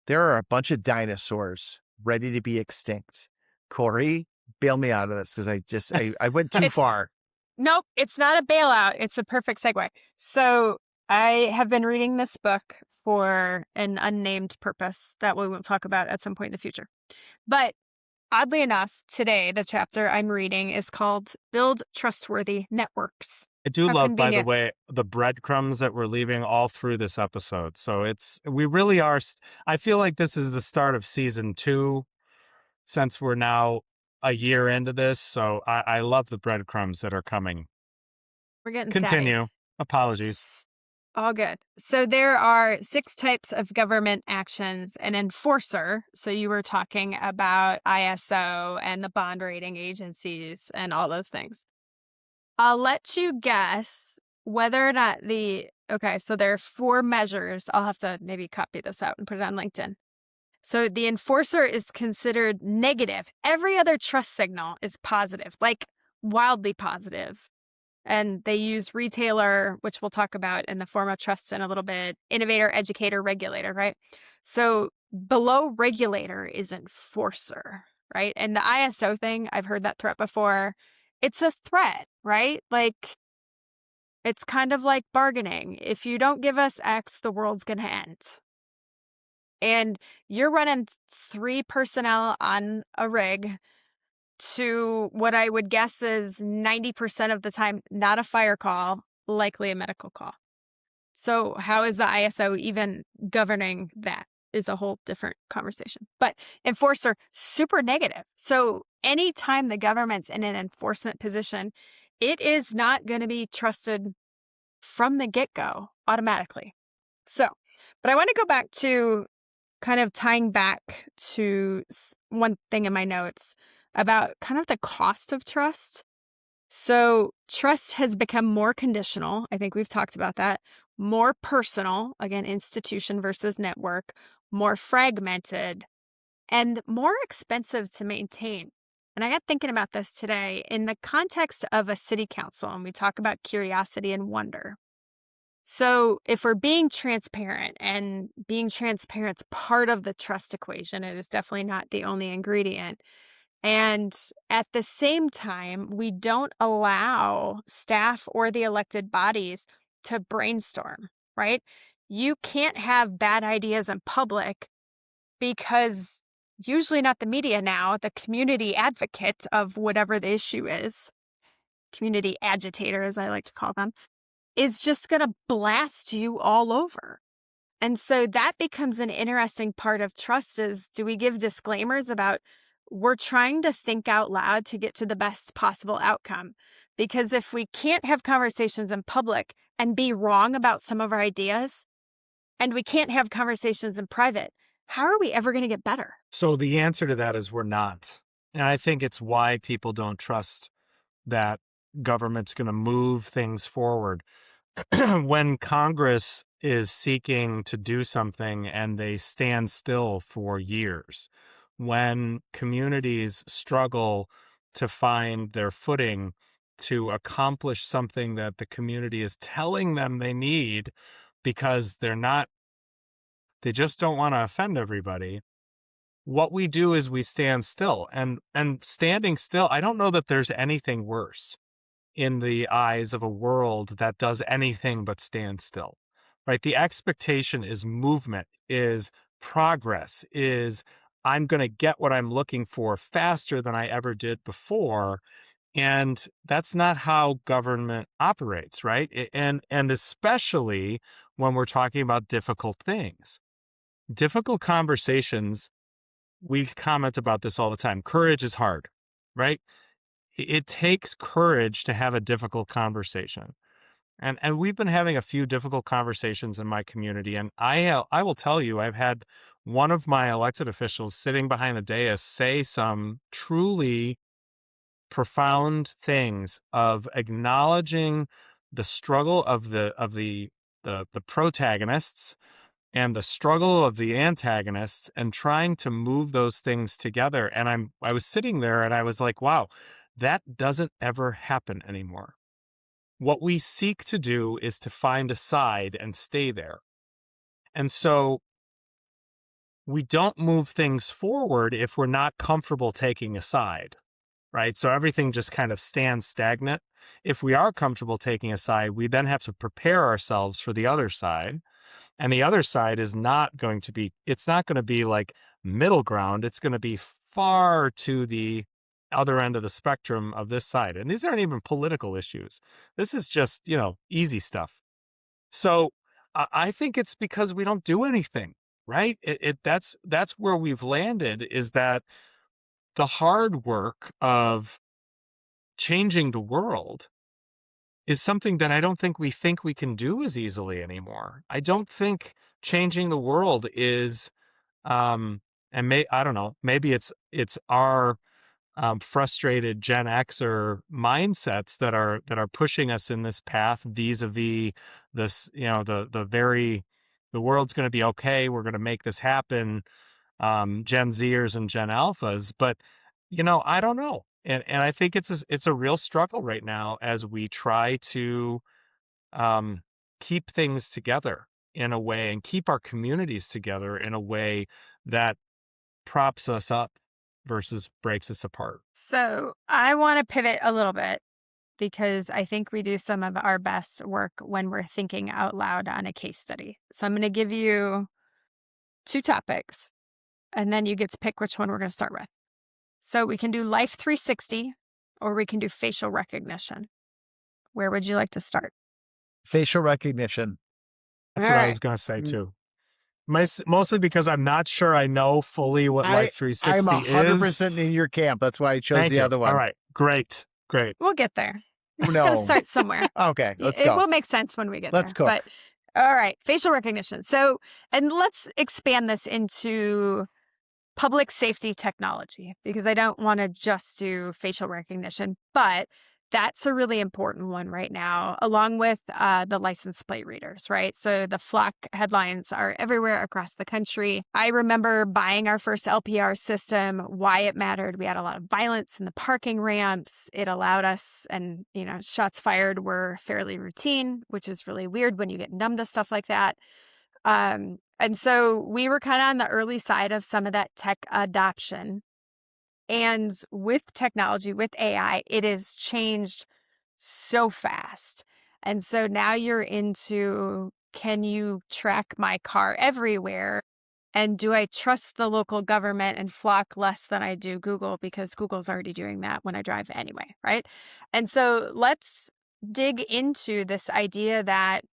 There are a bunch of dinosaurs ready to be extinct. Corey, bail me out of this because I went too It's far. Nope, it's not a bailout. It's a perfect segue. So I have been reading this book for an unnamed purpose that we will talk about at some point in the future. But oddly enough, today, the chapter I'm reading is called Build Trustworthy Networks. I do How love, by the convenient. way, the breadcrumbs that we're leaving all through this episode. So we really are. I feel like this is the start of season 2, since we're now a year into this. So I love the breadcrumbs that are coming. We're getting savvy. Continue. Apologies. All good. So there are 6 types of government actions. An enforcer. So you were talking about ISO and the bond rating agencies and all those things. I'll let you guess whether or not okay, so there are 4 measures. I'll have to maybe copy this out and put it on LinkedIn. So the enforcer is considered negative. Every other trust signal is positive, like wildly positive. And they use retailer, which we'll talk about in the form of trust in a little bit, innovator, educator, regulator, right? So below regulator is enforcer, right? And the ISO thing, I've heard that threat before. It's a threat, right? Like, it's kind of like bargaining. If you don't give us X, the world's going to end. And you're running 3 personnel on a rig to what I would guess is 90% of the time, not a fire call, likely a medical call. So how is the ISO even governing that is a whole different conversation. But enforcer, super negative. So anytime the government's in an enforcement position, it is not going to be trusted from the get-go automatically. So, but I want to go back to kind of tying back to one thing in my notes about kind of the cost of trust. So trust has become more conditional. I think we've talked about that. More personal, again, institution versus network, more fragmented, and more expensive to maintain. And I got thinking about this today in the context of a city council, and we talk about curiosity and wonder. So if we're being transparent, and being transparent's part of the trust equation, it is definitely not the only ingredient. And at the same time, we don't allow staff or the elected bodies to brainstorm, right? you can't have bad ideas in public because usually not the media now, the community advocate of whatever the issue is, community agitator, as I like to call them, is just going to blast you all over. And so that becomes an interesting part of trust is, do we give disclaimers about we're trying to think out loud to get to the best possible outcome? Because if we can't have conversations in public and be wrong about some of our ideas, and we can't have conversations in private, how are we ever going to get better? So the answer to that is we're not. And I think it's why people don't trust that government's going to move things forward. When Congress is seeking to do something and they stand still for years, when communities struggle to find their footing to accomplish something that the community is telling them they need because they just don't want to offend everybody. What we do is we stand still, and standing still, I don't know that there's anything worse in the eyes of a world that does anything but stand still, right? The expectation is movement, is progress, is I'm going to get what I'm looking for faster than I ever did before. And that's not how government operates, right? And especially when we're talking about difficult things, difficult conversations. We comment about this all the time. Courage is hard, right? It takes courage to have a difficult conversation. And we've been having a few difficult conversations in my community. And I will tell you, I've had one of my elected officials sitting behind the dais say some truly profound things of acknowledging the struggle of the protagonists and the struggle of the antagonists and trying to move those things together. And I was sitting there and I was like, wow, that doesn't ever happen anymore. What we seek to do is to find a side and stay there. And so we don't move things forward if we're not comfortable taking a side, right? So everything just kind of stands stagnant. If we are comfortable taking a side, we then have to prepare ourselves for the other side. And the other side is not going to be, it's not going to be like middle ground. It's going to be far to the other end of the spectrum of this side. And these aren't even political issues. This is just, easy stuff. So I think it's because we don't do anything, right? That's where we've landed, is that the hard work of changing the world is something that I don't think we can do as easily anymore. I don't think changing the world is, I don't know, maybe it's our frustrated Gen Xer mindsets that are pushing us in this path vis-a-vis this, the world's going to be okay. We're going to make this happen. Gen Zers and Gen Alphas, but I don't know. And I think it's a real struggle right now as we try to keep things together in a way and keep our communities together in a way that props us up versus breaks us apart. So I want to pivot a little bit because I think we do some of our best work when we're thinking out loud on a case study. So I'm going to give you 2 topics, and then you get to pick which one we're going to start with. So we can do Life 360 or we can do facial recognition. Where would you like to start? Facial recognition. That's All what I right. was going to say too. Mostly because I'm not sure I know fully what Life 360 I'm is. 100% in your camp. That's why I chose Thank the you. other one. All right. Great. We'll get there. We're just going to start somewhere. Okay, let's It go. will make sense when we get Let's there. cook. But all right, facial recognition. So, and let's expand this into public safety technology, because I don't want to just do facial recognition, but that's a really important one right now, along with the license plate readers, right? So the flock headlines are everywhere across the country. I remember buying our first LPR system, why it mattered. We had a lot of violence in the parking ramps. It allowed us, and, shots fired were fairly routine, which is really weird when you get numb to stuff like that. And so we were kind of on the early side of some of that tech adoption. And with technology, with AI, it has changed so fast. And so now you're into can you track my car everywhere? And do I trust the local government and Flock less than I do Google, because Google's already doing that when I drive anyway, right? And so let's dig into this idea that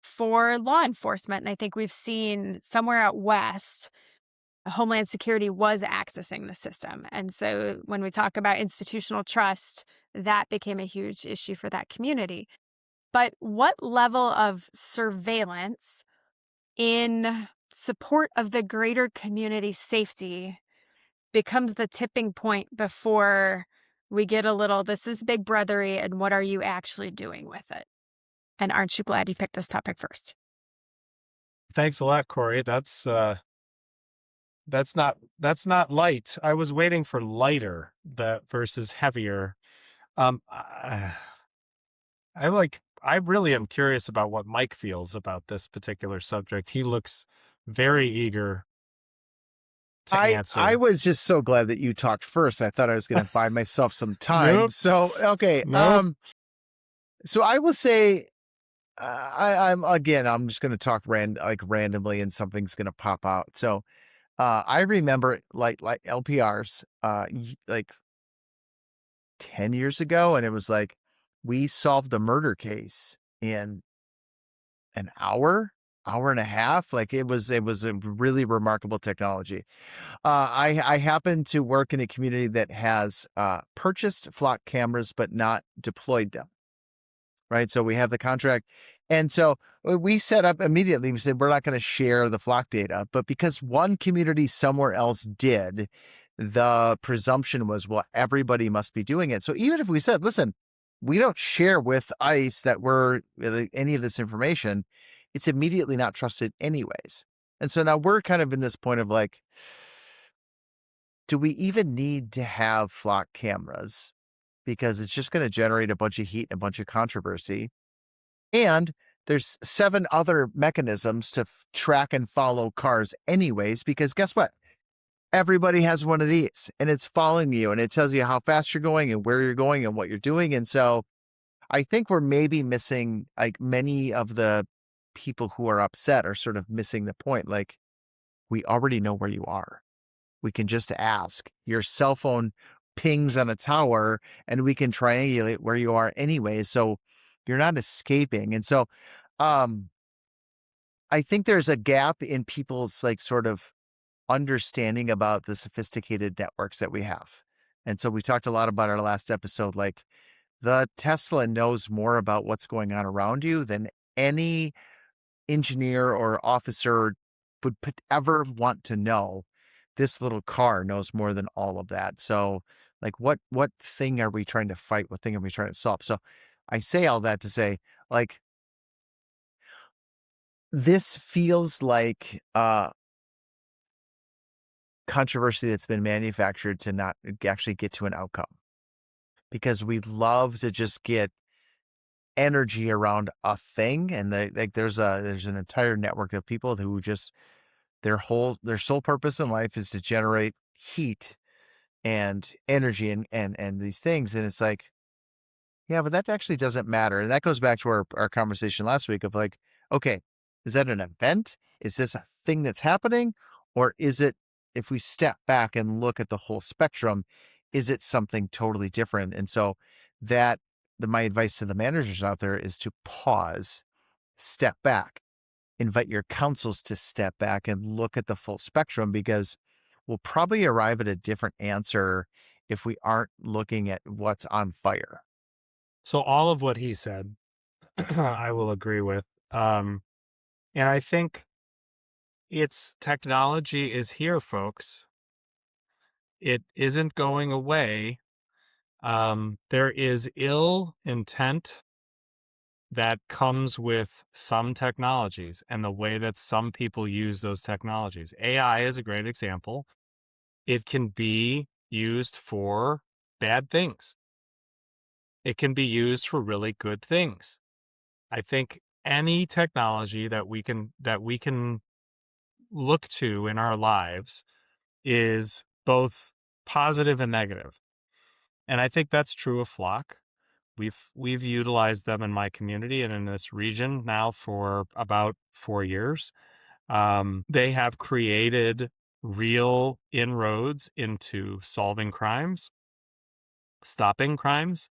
for law enforcement, and I think we've seen somewhere out west, Homeland Security was accessing the system. And so when we talk about institutional trust, that became a huge issue for that community. But what level of surveillance in support of the greater community safety becomes the tipping point before we get a little, this is big brothery, and what are you actually doing with it? And aren't you glad you picked this topic first? Thanks a lot, Corey. That's not light. I was waiting for lighter that versus heavier. I really am curious about what Mike feels about this particular subject. He looks very eager to I answer. was just so glad that you talked first. I thought I was going to buy myself some time. Nope. So, okay. Nope. So I will say, I'm just going to talk randomly and something's going to pop out. So, I remember like LPRs, like 10 years ago. And it was like, we solved a murder case in an hour and a half. Like it was a really remarkable technology. I happen to work in a community that has purchased flock cameras but not deployed them. Right. So we have the contract. And so we set up immediately. We said, we're not going to share the flock data. But because one community somewhere else did, the presumption was, well, everybody must be doing it. So even if we said, listen, we don't share with ICE that we're any of this information, it's immediately not trusted anyways. And so now we're kind of in this point of like, do we even need to have flock cameras? Because it's just going to generate a bunch of heat and a bunch of controversy. And there's 7 other mechanisms to track and follow cars anyways, because guess what? Everybody has one of these and it's following you and it tells you how fast you're going and where you're going and what you're doing. And so I think we're maybe missing, like, many of the people who are upset are sort of missing the point. Like, we already know where you are. We can just ask. Your cell phone pings on a tower and we can triangulate where you are anyway. So you're not escaping. And so um I think there's a gap in people's like sort of understanding about the sophisticated networks that we have. And so we talked a lot about our last episode, like the Tesla knows more about what's going on around you than any engineer or officer would ever want to know. This little car knows more than all of that. So, like, what thing are we trying to fight? What thing are we trying to solve? So, I say all that to say, like, this feels like controversy that's been manufactured to not actually get to an outcome, because we love to just get energy around a thing, and like there's an entire network of people who just their sole purpose in life is to generate heat and energy and these things. And it's like, yeah, but that actually doesn't matter. And that goes back to our conversation last week of like, okay, is that an event? Is this a thing that's happening? Or is it, if we step back and look at the whole spectrum, is it something totally different? And so that my advice to the managers out there is to pause, step back, invite your counsels to step back and look at the full spectrum, because we'll probably arrive at a different answer if we aren't looking at what's on fire. So all of what he said, I will agree with. And I think it's technology is here, folks. It isn't going away. There is ill intent that comes with some technologies and the way that some people use those technologies. AI is a great example. It can be used for bad things. It can be used for really good things. I think any technology that we can look to in our lives is both positive and negative. And I think that's true of Flock. We've utilized them in my community and in this region now for about 4 years. They have created real inroads into solving crimes, stopping crimes.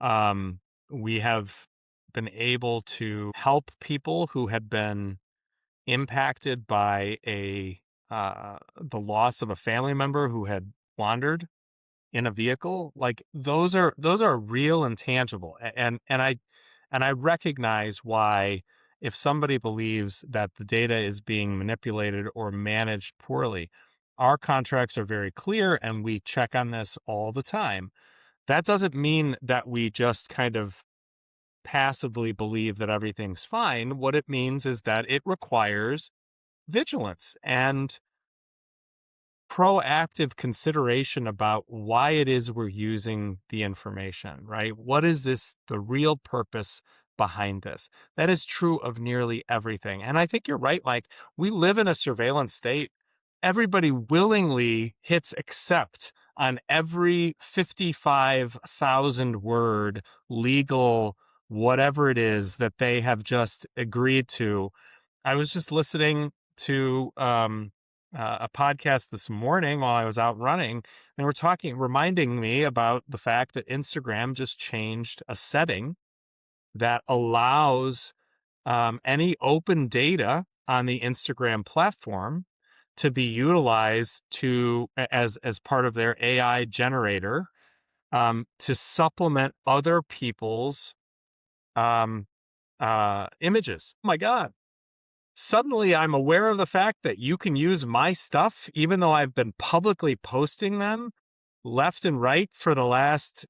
Um, we have been able to help people who had been impacted by the loss of a family member who had wandered in a vehicle. Like those are real and tangible. And I recognize why, if somebody believes that the data is being manipulated or managed poorly, our contracts are very clear and we check on this all the time. That doesn't mean that we just kind of passively believe that everything's fine. What it means is that it requires vigilance and proactive consideration about why it is we're using the information, right? What is the real purpose behind this? That is true of nearly everything. And I think you're right, Mike. We live in a surveillance state. Everybody willingly hits accept on every 55,000 word legal whatever it is that they have just agreed to. I was just listening to a podcast this morning while I was out running, and we're reminding me about the fact that Instagram just changed a setting that allows any open data on the Instagram platform to be utilized as part of their AI generator, to supplement other people's um, images. Oh my God. Suddenly, I'm aware of the fact that you can use my stuff, even though I've been publicly posting them left and right for the last,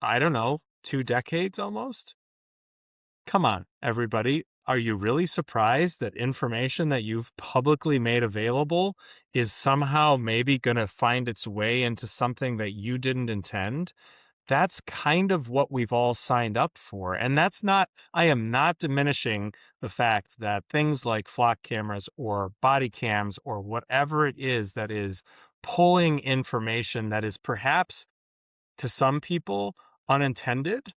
I don't know, 2 decades almost. Come on, everybody. Are you really surprised that information that you've publicly made available is somehow maybe going to find its way into something that you didn't intend? That's kind of what we've all signed up for. And I am not diminishing the fact that things like flock cameras or body cams or whatever it is that is pulling information that is perhaps to some people unintended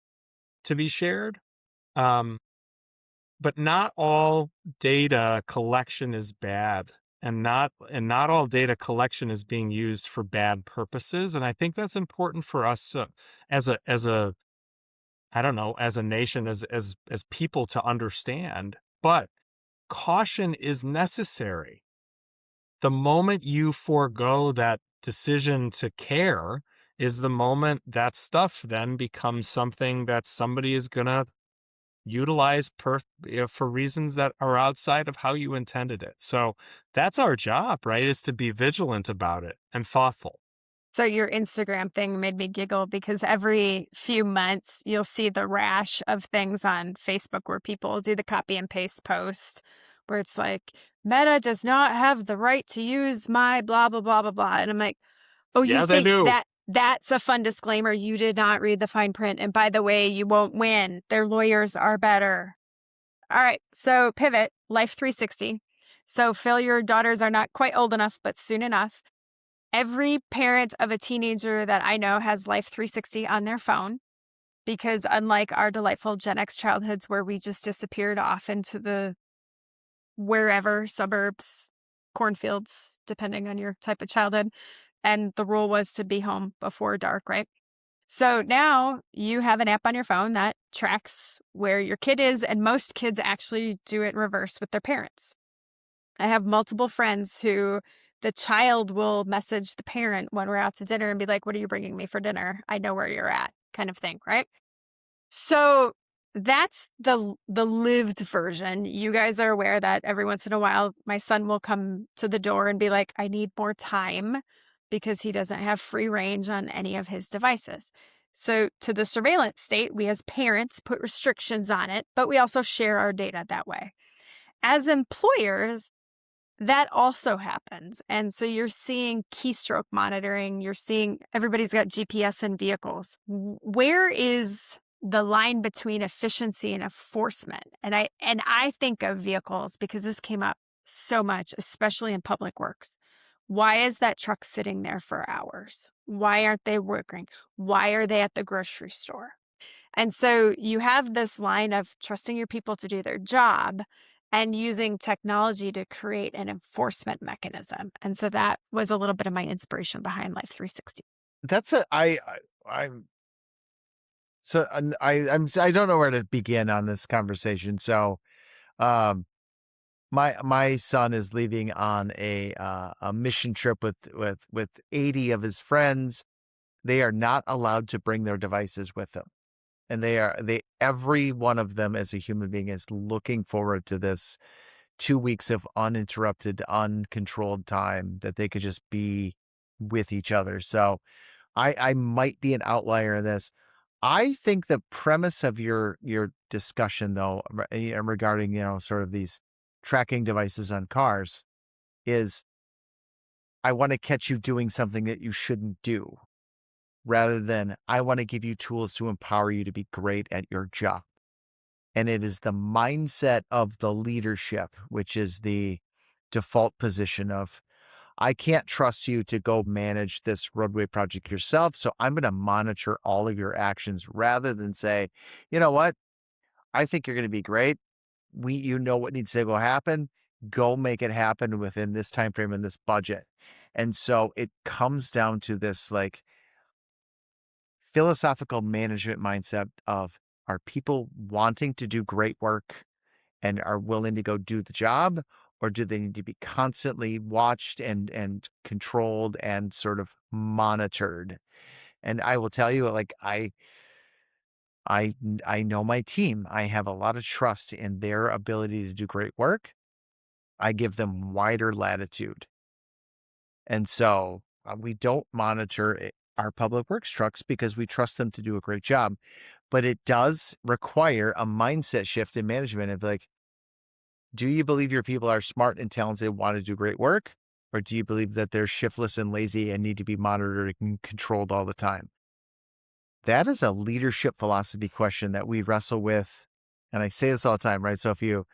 to be shared. Um, but not all data collection is bad. And not all data collection is being used for bad purposes. And I think that's important for us, as a I don't know, as a nation, as people, to understand. But caution is necessary. The moment you forego that decision to care is the moment that stuff then becomes something that somebody is going to utilize for reasons that are outside of how you intended it. So that's our job, right? Is to be vigilant about it and thoughtful. So your Instagram thing made me giggle because every few months you'll see the rash of things on Facebook where people do the copy and paste post where it's like, Meta does not have the right to use my blah, blah, blah, blah, blah. And I'm like, oh, you Yeah, they think do. that's a fun disclaimer? You did not read the fine print. And by the way, you won't win. Their lawyers are better. All right. So pivot, Life 360. So Phil, your daughters are not quite old enough, but soon enough. Every parent of a teenager that I know has Life 360 on their phone because, unlike our delightful Gen X childhoods where we just disappeared off into the wherever, suburbs, cornfields, depending on your type of childhood, and the rule was to be home before dark, right? So now you have an app on your phone that tracks where your kid is, and most kids actually do it in reverse with their parents. I have multiple friends who the child will message the parent when we're out to dinner and be like, what are you bringing me for dinner? I know where you're at, kind of thing, right? So that's the lived version. You guys are aware that every once in a while, my son will come to the door and be like, I need more time because he doesn't have free range on any of his devices. So to the surveillance state, we as parents put restrictions on it, but we also share our data that way. As employers, that also happens. And so you're seeing keystroke monitoring. You're seeing everybody's got GPS in vehicles. Where is the line between efficiency and enforcement? And I think of vehicles because this came up so much, especially in public works. Why is that truck sitting there for hours? Why aren't they working? Why are they at the grocery store? And so you have this line of trusting your people to do their job and using technology to create an enforcement mechanism. And so that was a little bit of my inspiration behind Life 360. That's a I'm so I don't know where to begin on this conversation. So, um, my son is leaving on a mission trip with 80 of his friends. They are not allowed to bring their devices with them. And they every one of them as a human being is looking forward to this 2 weeks of uninterrupted, uncontrolled time that they could just be with each other. So I might be an outlier in this. I think the premise of your discussion though, regarding, sort of these tracking devices on cars is I want to catch you doing something that you shouldn't do rather than I want to give you tools to empower you to be great at your job. And it is the mindset of the leadership, which is the default position of, I can't trust you to go manage this roadway project yourself. So I'm going to monitor all of your actions rather than say, you know what? I think you're going to be great. You know what needs to go happen. Go make it happen within this time frame and this budget. And so it comes down to this like philosophical management mindset of, are people wanting to do great work and are willing to go do the job, or do they need to be constantly watched and controlled and sort of monitored? And I will tell you, like, I know my team. I have a lot of trust in their ability to do great work. I give them wider latitude. And so we don't monitor our public works trucks because we trust them to do a great job. But it does require a mindset shift in management of like, do you believe your people are smart and talented and want to do great work? Or do you believe that they're shiftless and lazy and need to be monitored and controlled all the time? That is a leadership philosophy question that we wrestle with. And I say this all the time, right? So if you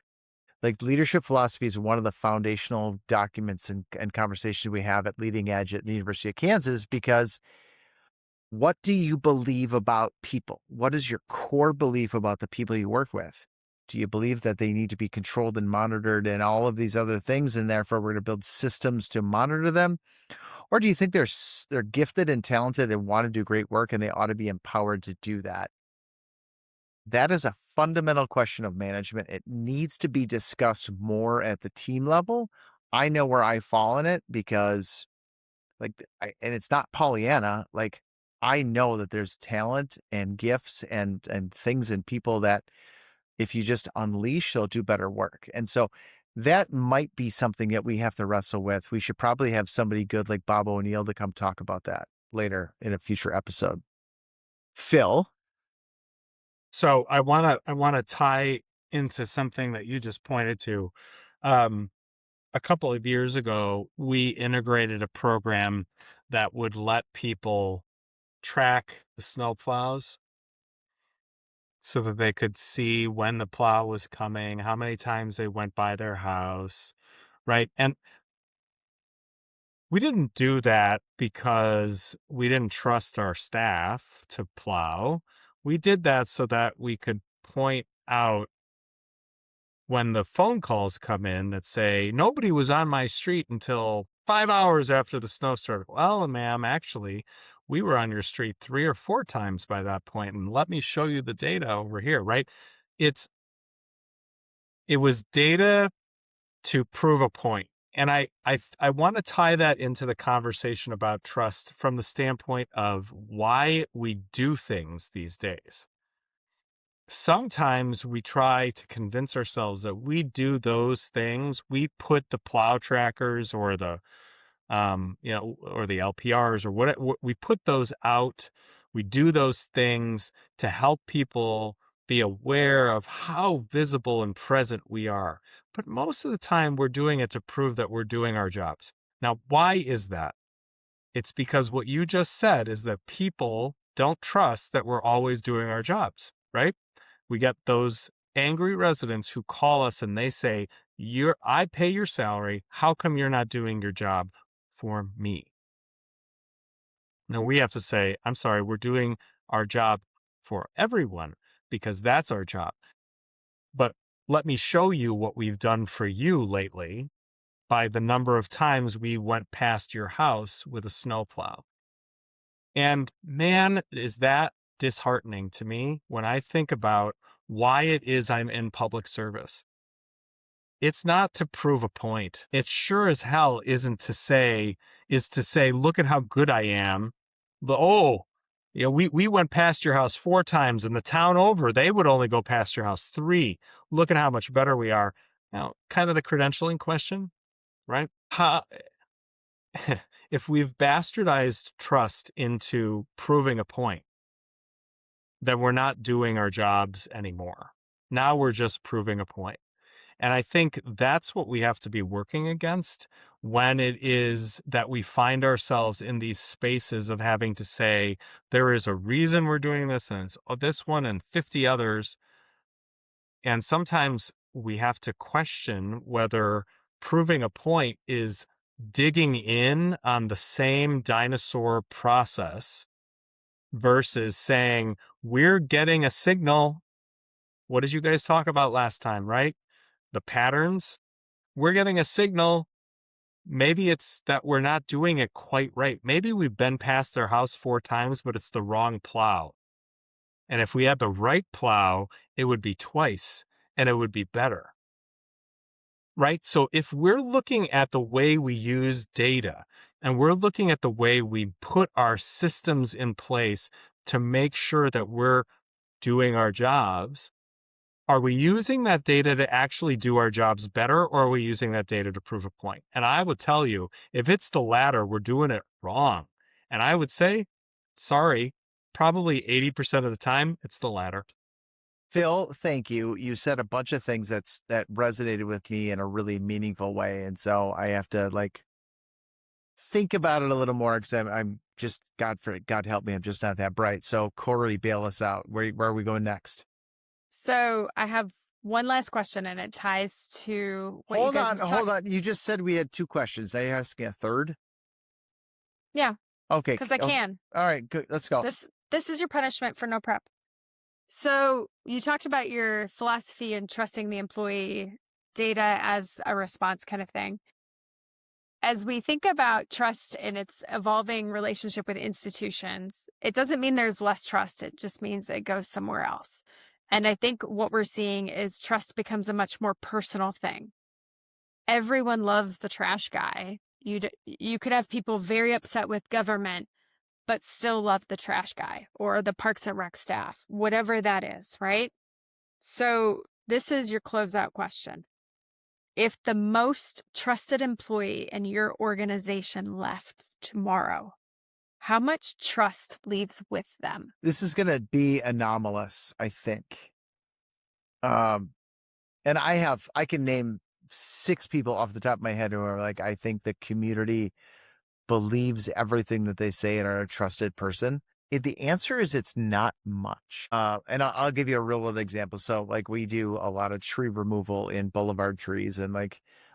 like leadership philosophy is one of the foundational documents and conversations we have at Leading Edge at the University of Kansas, because what do you believe about people? What is your core belief about the people you work with? Do you believe that they need to be controlled and monitored and all of these other things, and therefore we're going to build systems to monitor them? Or do you think they're gifted and talented and want to do great work and they ought to be empowered to do that? That is a fundamental question of management. It needs to be discussed more at the team level. I know where I fall in it because like, and it's not Pollyanna. Like, I know that there's talent and gifts and things in people that if you just unleash, they'll do better work. And so that might be something that we have to wrestle with. We should probably have somebody good like Bob O'Neill to come talk about that later in a future episode. Phil. So I wanna tie into something that you just pointed to. Um, a couple of years ago, we integrated a program that would let people track the snow plows so that they could see when the plow was coming, how many times they went by their house, right? And we didn't do that because we didn't trust our staff to plow. We did that so that we could point out when the phone calls come in that say, nobody was on my street until 5 hours after the snow started. Well, ma'am, actually, we were on your street 3 or 4 times by that point, and let me show you the data over here, right? It's it was data to prove a point. And I want to tie that into the conversation about trust from the standpoint of why we do things these days. Sometimes we try to convince ourselves that we do those things. We put the plow trackers or the or the LPRs or we put those out. We do those things to help people be aware of how visible and present we are. But most of the time, we're doing it to prove that we're doing our jobs. Now, why is that? It's because what you just said is that people don't trust that we're always doing our jobs, right? We get those angry residents who call us and they say, I pay your salary. How come you're not doing your job for me? Now we have to say, I'm sorry, we're doing our job for everyone because that's our job. But let me show you what we've done for you lately by the number of times we went past your house with a snowplow. And man, is that disheartening to me when I think about why it is I'm in public service. It's not to prove a point. It sure as hell isn't to say, look at how good I am. We went past your house 4 times, and the town over, they would only go past your house 3. Look at how much better we are. Now, kind of the credentialing question, right? If we've bastardized trust into proving a point, then we're not doing our jobs anymore. Now we're just proving a point. And I think that's what we have to be working against when it is that we find ourselves in these spaces of having to say, there is a reason we're doing this, and it's this one and 50 others. And sometimes we have to question whether proving a point is digging in on the same dinosaur process versus saying, we're getting a signal. What did you guys talk about last time, right? The patterns. We're getting a signal. Maybe it's that we're not doing it quite right. Maybe we've been past their house 4 times, but it's the wrong plow. And if we had the right plow, it would be twice and it would be better. Right? So if we're looking at the way we use data and we're looking at the way we put our systems in place to make sure that we're doing our jobs, are we using that data to actually do our jobs better, or are we using that data to prove a point? And I would tell you, if it's the latter, we're doing it wrong. And I would say, sorry, probably 80% of the time, it's the latter. Phil, thank you. You said a bunch of things that resonated with me in a really meaningful way. And so I have to think about it a little more because I'm just, God help me, I'm just not that bright. So Corey, bail us out. Where are we going next? So I have one last question, and it ties to what you guys Hold on. You just said we had 2 questions. Now you're asking a third? Yeah, Okay. because I can. All right, good. Let's go. This is your punishment for no prep. So you talked about your philosophy and trusting the employee data as a response kind of thing. As we think about trust and its evolving relationship with institutions, it doesn't mean there's less trust. It just means it goes somewhere else. And I think what we're seeing is trust becomes a much more personal thing. Everyone loves the trash guy. You could have people very upset with government, but still love the trash guy or the Parks and Rec staff, whatever that is, right? So this is your closeout question. If the most trusted employee in your organization left tomorrow, how much trust leaves with them? This is going to be anomalous, I think. And I can name 6 people off the top of my head who are I think the community believes everything that they say and are a trusted person. The answer is it's not much. And I'll give you a real world example. So we do a lot of tree removal in boulevard trees, and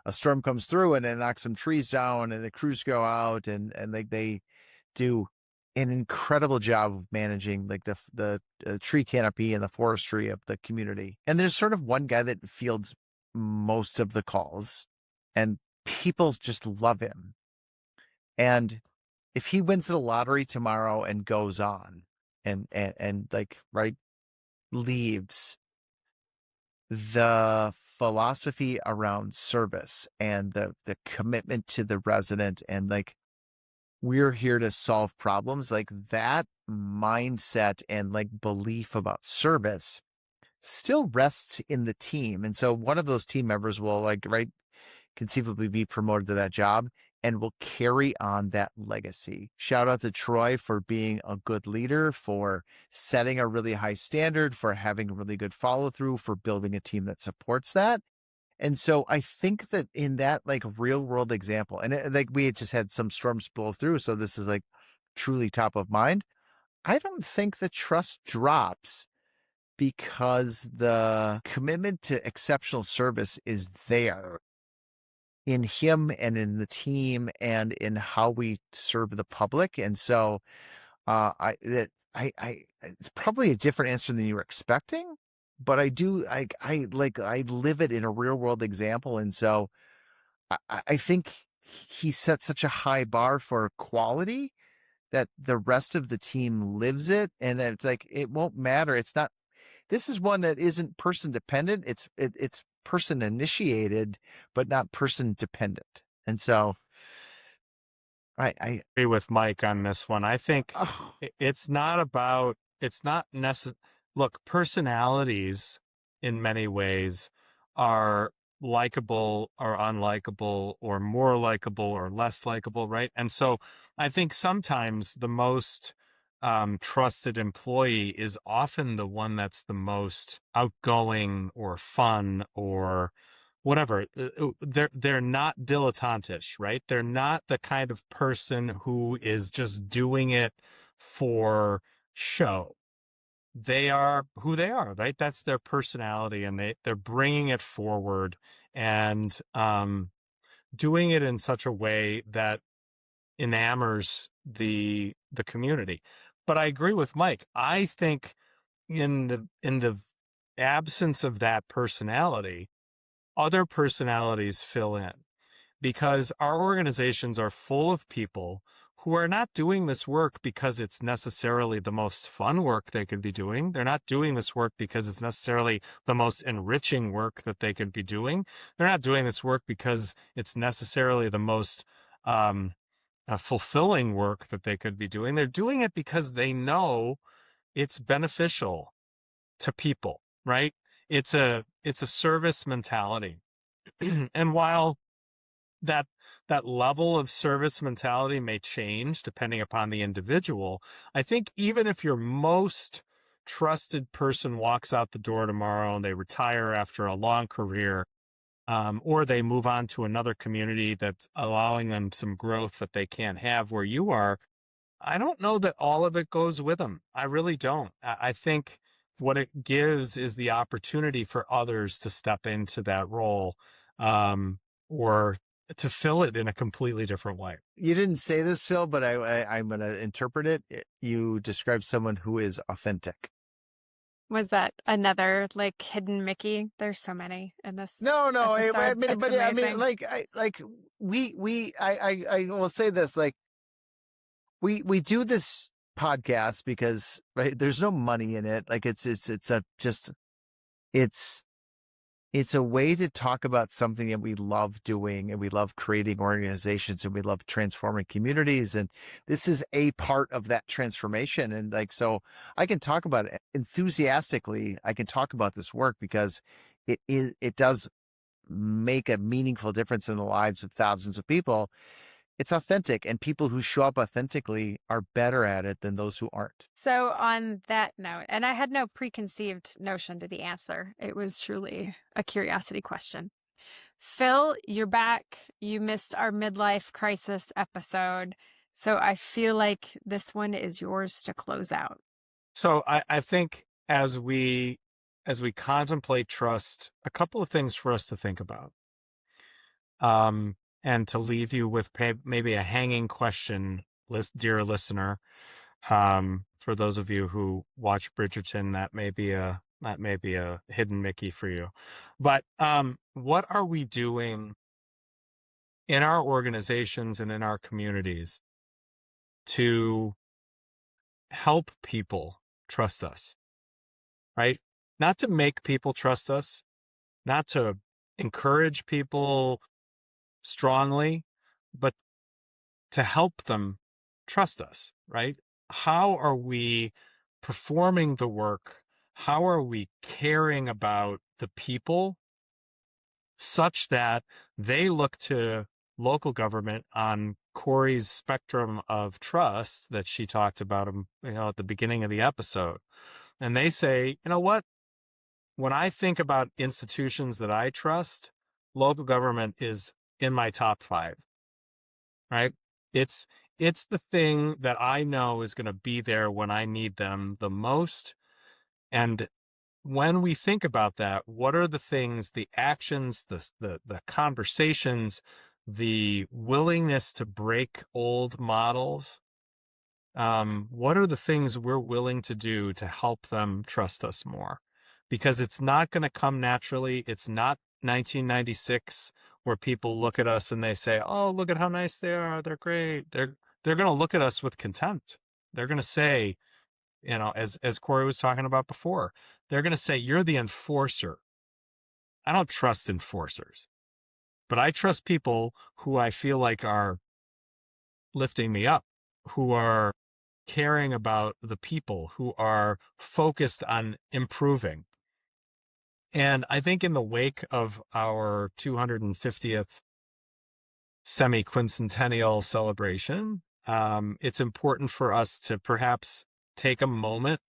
a storm comes through and it knocks some trees down, and the crews go out and they do an incredible job of managing the tree canopy and the forestry of the community. And there's sort of one guy that fields most of the calls, and people just love him. And if he wins the lottery tomorrow and goes on and leaves, the philosophy around service and the commitment to the resident and we're here to solve problems, that mindset and belief about service still rests in the team. And so one of those team members will conceivably be promoted to that job and will carry on that legacy. Shout out to Troy for being a good leader, for setting a really high standard, for having a really good follow through, for building a team that supports that. And so I think that in that real world example, and we had just had some storms blow through, so this is truly top of mind. I don't think the trust drops because the commitment to exceptional service is there in him and in the team and in how we serve the public. And so I it's probably a different answer than you were expecting, but I live it in a real world example. And so I think he set such a high bar for quality that the rest of the team lives it. And then it's like, it won't matter. It's not, this is one that isn't person dependent. It's person initiated, but not person dependent. And so I Agree with Mike on this one. I think oh, it's not about, it's not necessary. Look, personalities in many ways are likable or unlikable or more likable or less likable, right? And so I think sometimes the most trusted employee is often the one that's the most outgoing or fun or whatever. They're not dilettantish, right? They're not the kind of person who is just doing it for show. They are who they are, right? That's their personality, and they're bringing it forward and doing it in such a way that enamors the community. But I agree with Mike. I think in the absence of that personality, other personalities fill in, because our organizations are full of people who are not doing this work because it's necessarily the most fun work they could be doing. They're not doing this work because it's necessarily the most enriching work that they could be doing. They're not doing this work because it's necessarily the most fulfilling work that they could be doing. They're doing it because they know it's beneficial to people, right? It's a service mentality. And while that that level of service mentality may change depending upon the individual, I think even if your most trusted person walks out the door tomorrow and they retire after a long career, or they move on to another community that's allowing them some growth that they can't have where you are, I don't know that all of it goes with them. I really don't. I think what it gives is the opportunity for others to step into that role, or to fill it in a completely different way. you didn't say this, Phil, but I'm going to interpret it. You described someone who is authentic. Was that another like hidden Mickey? There's so many in this No, no, I episode. mean, It's but I mean, amazing. I will say this, like, we do this podcast because, right, there's no money in it. Like, it's a just, it's, it's a way to talk about something that we love doing, and we love creating organizations, and we love transforming communities. And this is a part of that transformation. And like, so I can talk about it enthusiastically. I can talk about this work because it does make a meaningful difference in the lives of thousands of people. It's authentic, and people who show up authentically are better at it than those who aren't. So on that note, and I had no preconceived notion to the answer. It was truly a curiosity question. Phil, you're back. You missed our midlife crisis episode. So I feel like this one is yours to close out. So I think as we contemplate trust, a couple of things for us to think about, and to leave you with maybe a hanging question, dear listener. For those of you who watch Bridgerton, that may be a hidden Mickey for you. But what are we doing in our organizations and in our communities to help people trust us, right? Not to make people trust us, not to encourage people strongly, but to help them trust us, right? How are we performing the work? How are we caring about the people such that they look to local government on Corey's spectrum of trust that she talked about, at the beginning of the episode? And they say, you know what? When I think about institutions that I trust, local government is in my top 5, right? It's it's the thing that I know is going to be there when I need them the most. And when we think about that, what are the things, the actions, the conversations, the willingness to break old models what are the things we're willing to do to help them trust us more? Because it's not going to come naturally. It's not 1996 where people look at us and they say, "Oh, look at how nice they are. They're great." They're going to look at us with contempt. They're going to say, as Corey was talking about before, they're going to say, "You're the enforcer." I don't trust enforcers, but I trust people who I feel like are lifting me up, who are caring about the people, who are focused on improving. And I think in the wake of our 250th semi-quincentennial celebration, it's important for us to perhaps take a moment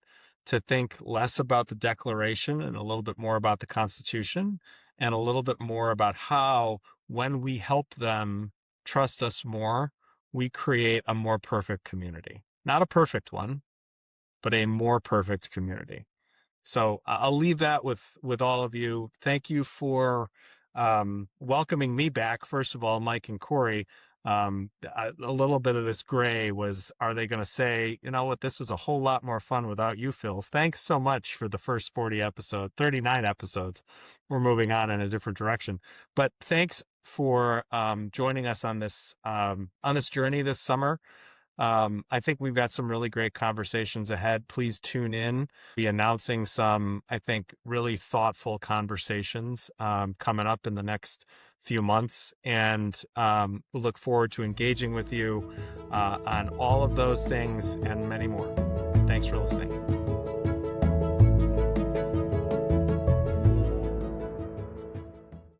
to think less about the Declaration and a little bit more about the Constitution, and a little bit more about how, when we help them trust us more, we create a more perfect community. Not a perfect one, but a more perfect community. So I'll leave that with all of you. Thank you for welcoming me back. First of all, Mike and Corey. A little bit of this gray was, are they going to say, you know what, this was a whole lot more fun without you, Phil? Thanks so much for the first 39 episodes. We're moving on in a different direction. But thanks for joining us on this journey this summer. I think we've got some really great conversations ahead. Please tune in. Be announcing some, I think, really thoughtful conversations coming up in the next few months. And we'll look forward to engaging with you on all of those things and many more. Thanks for listening.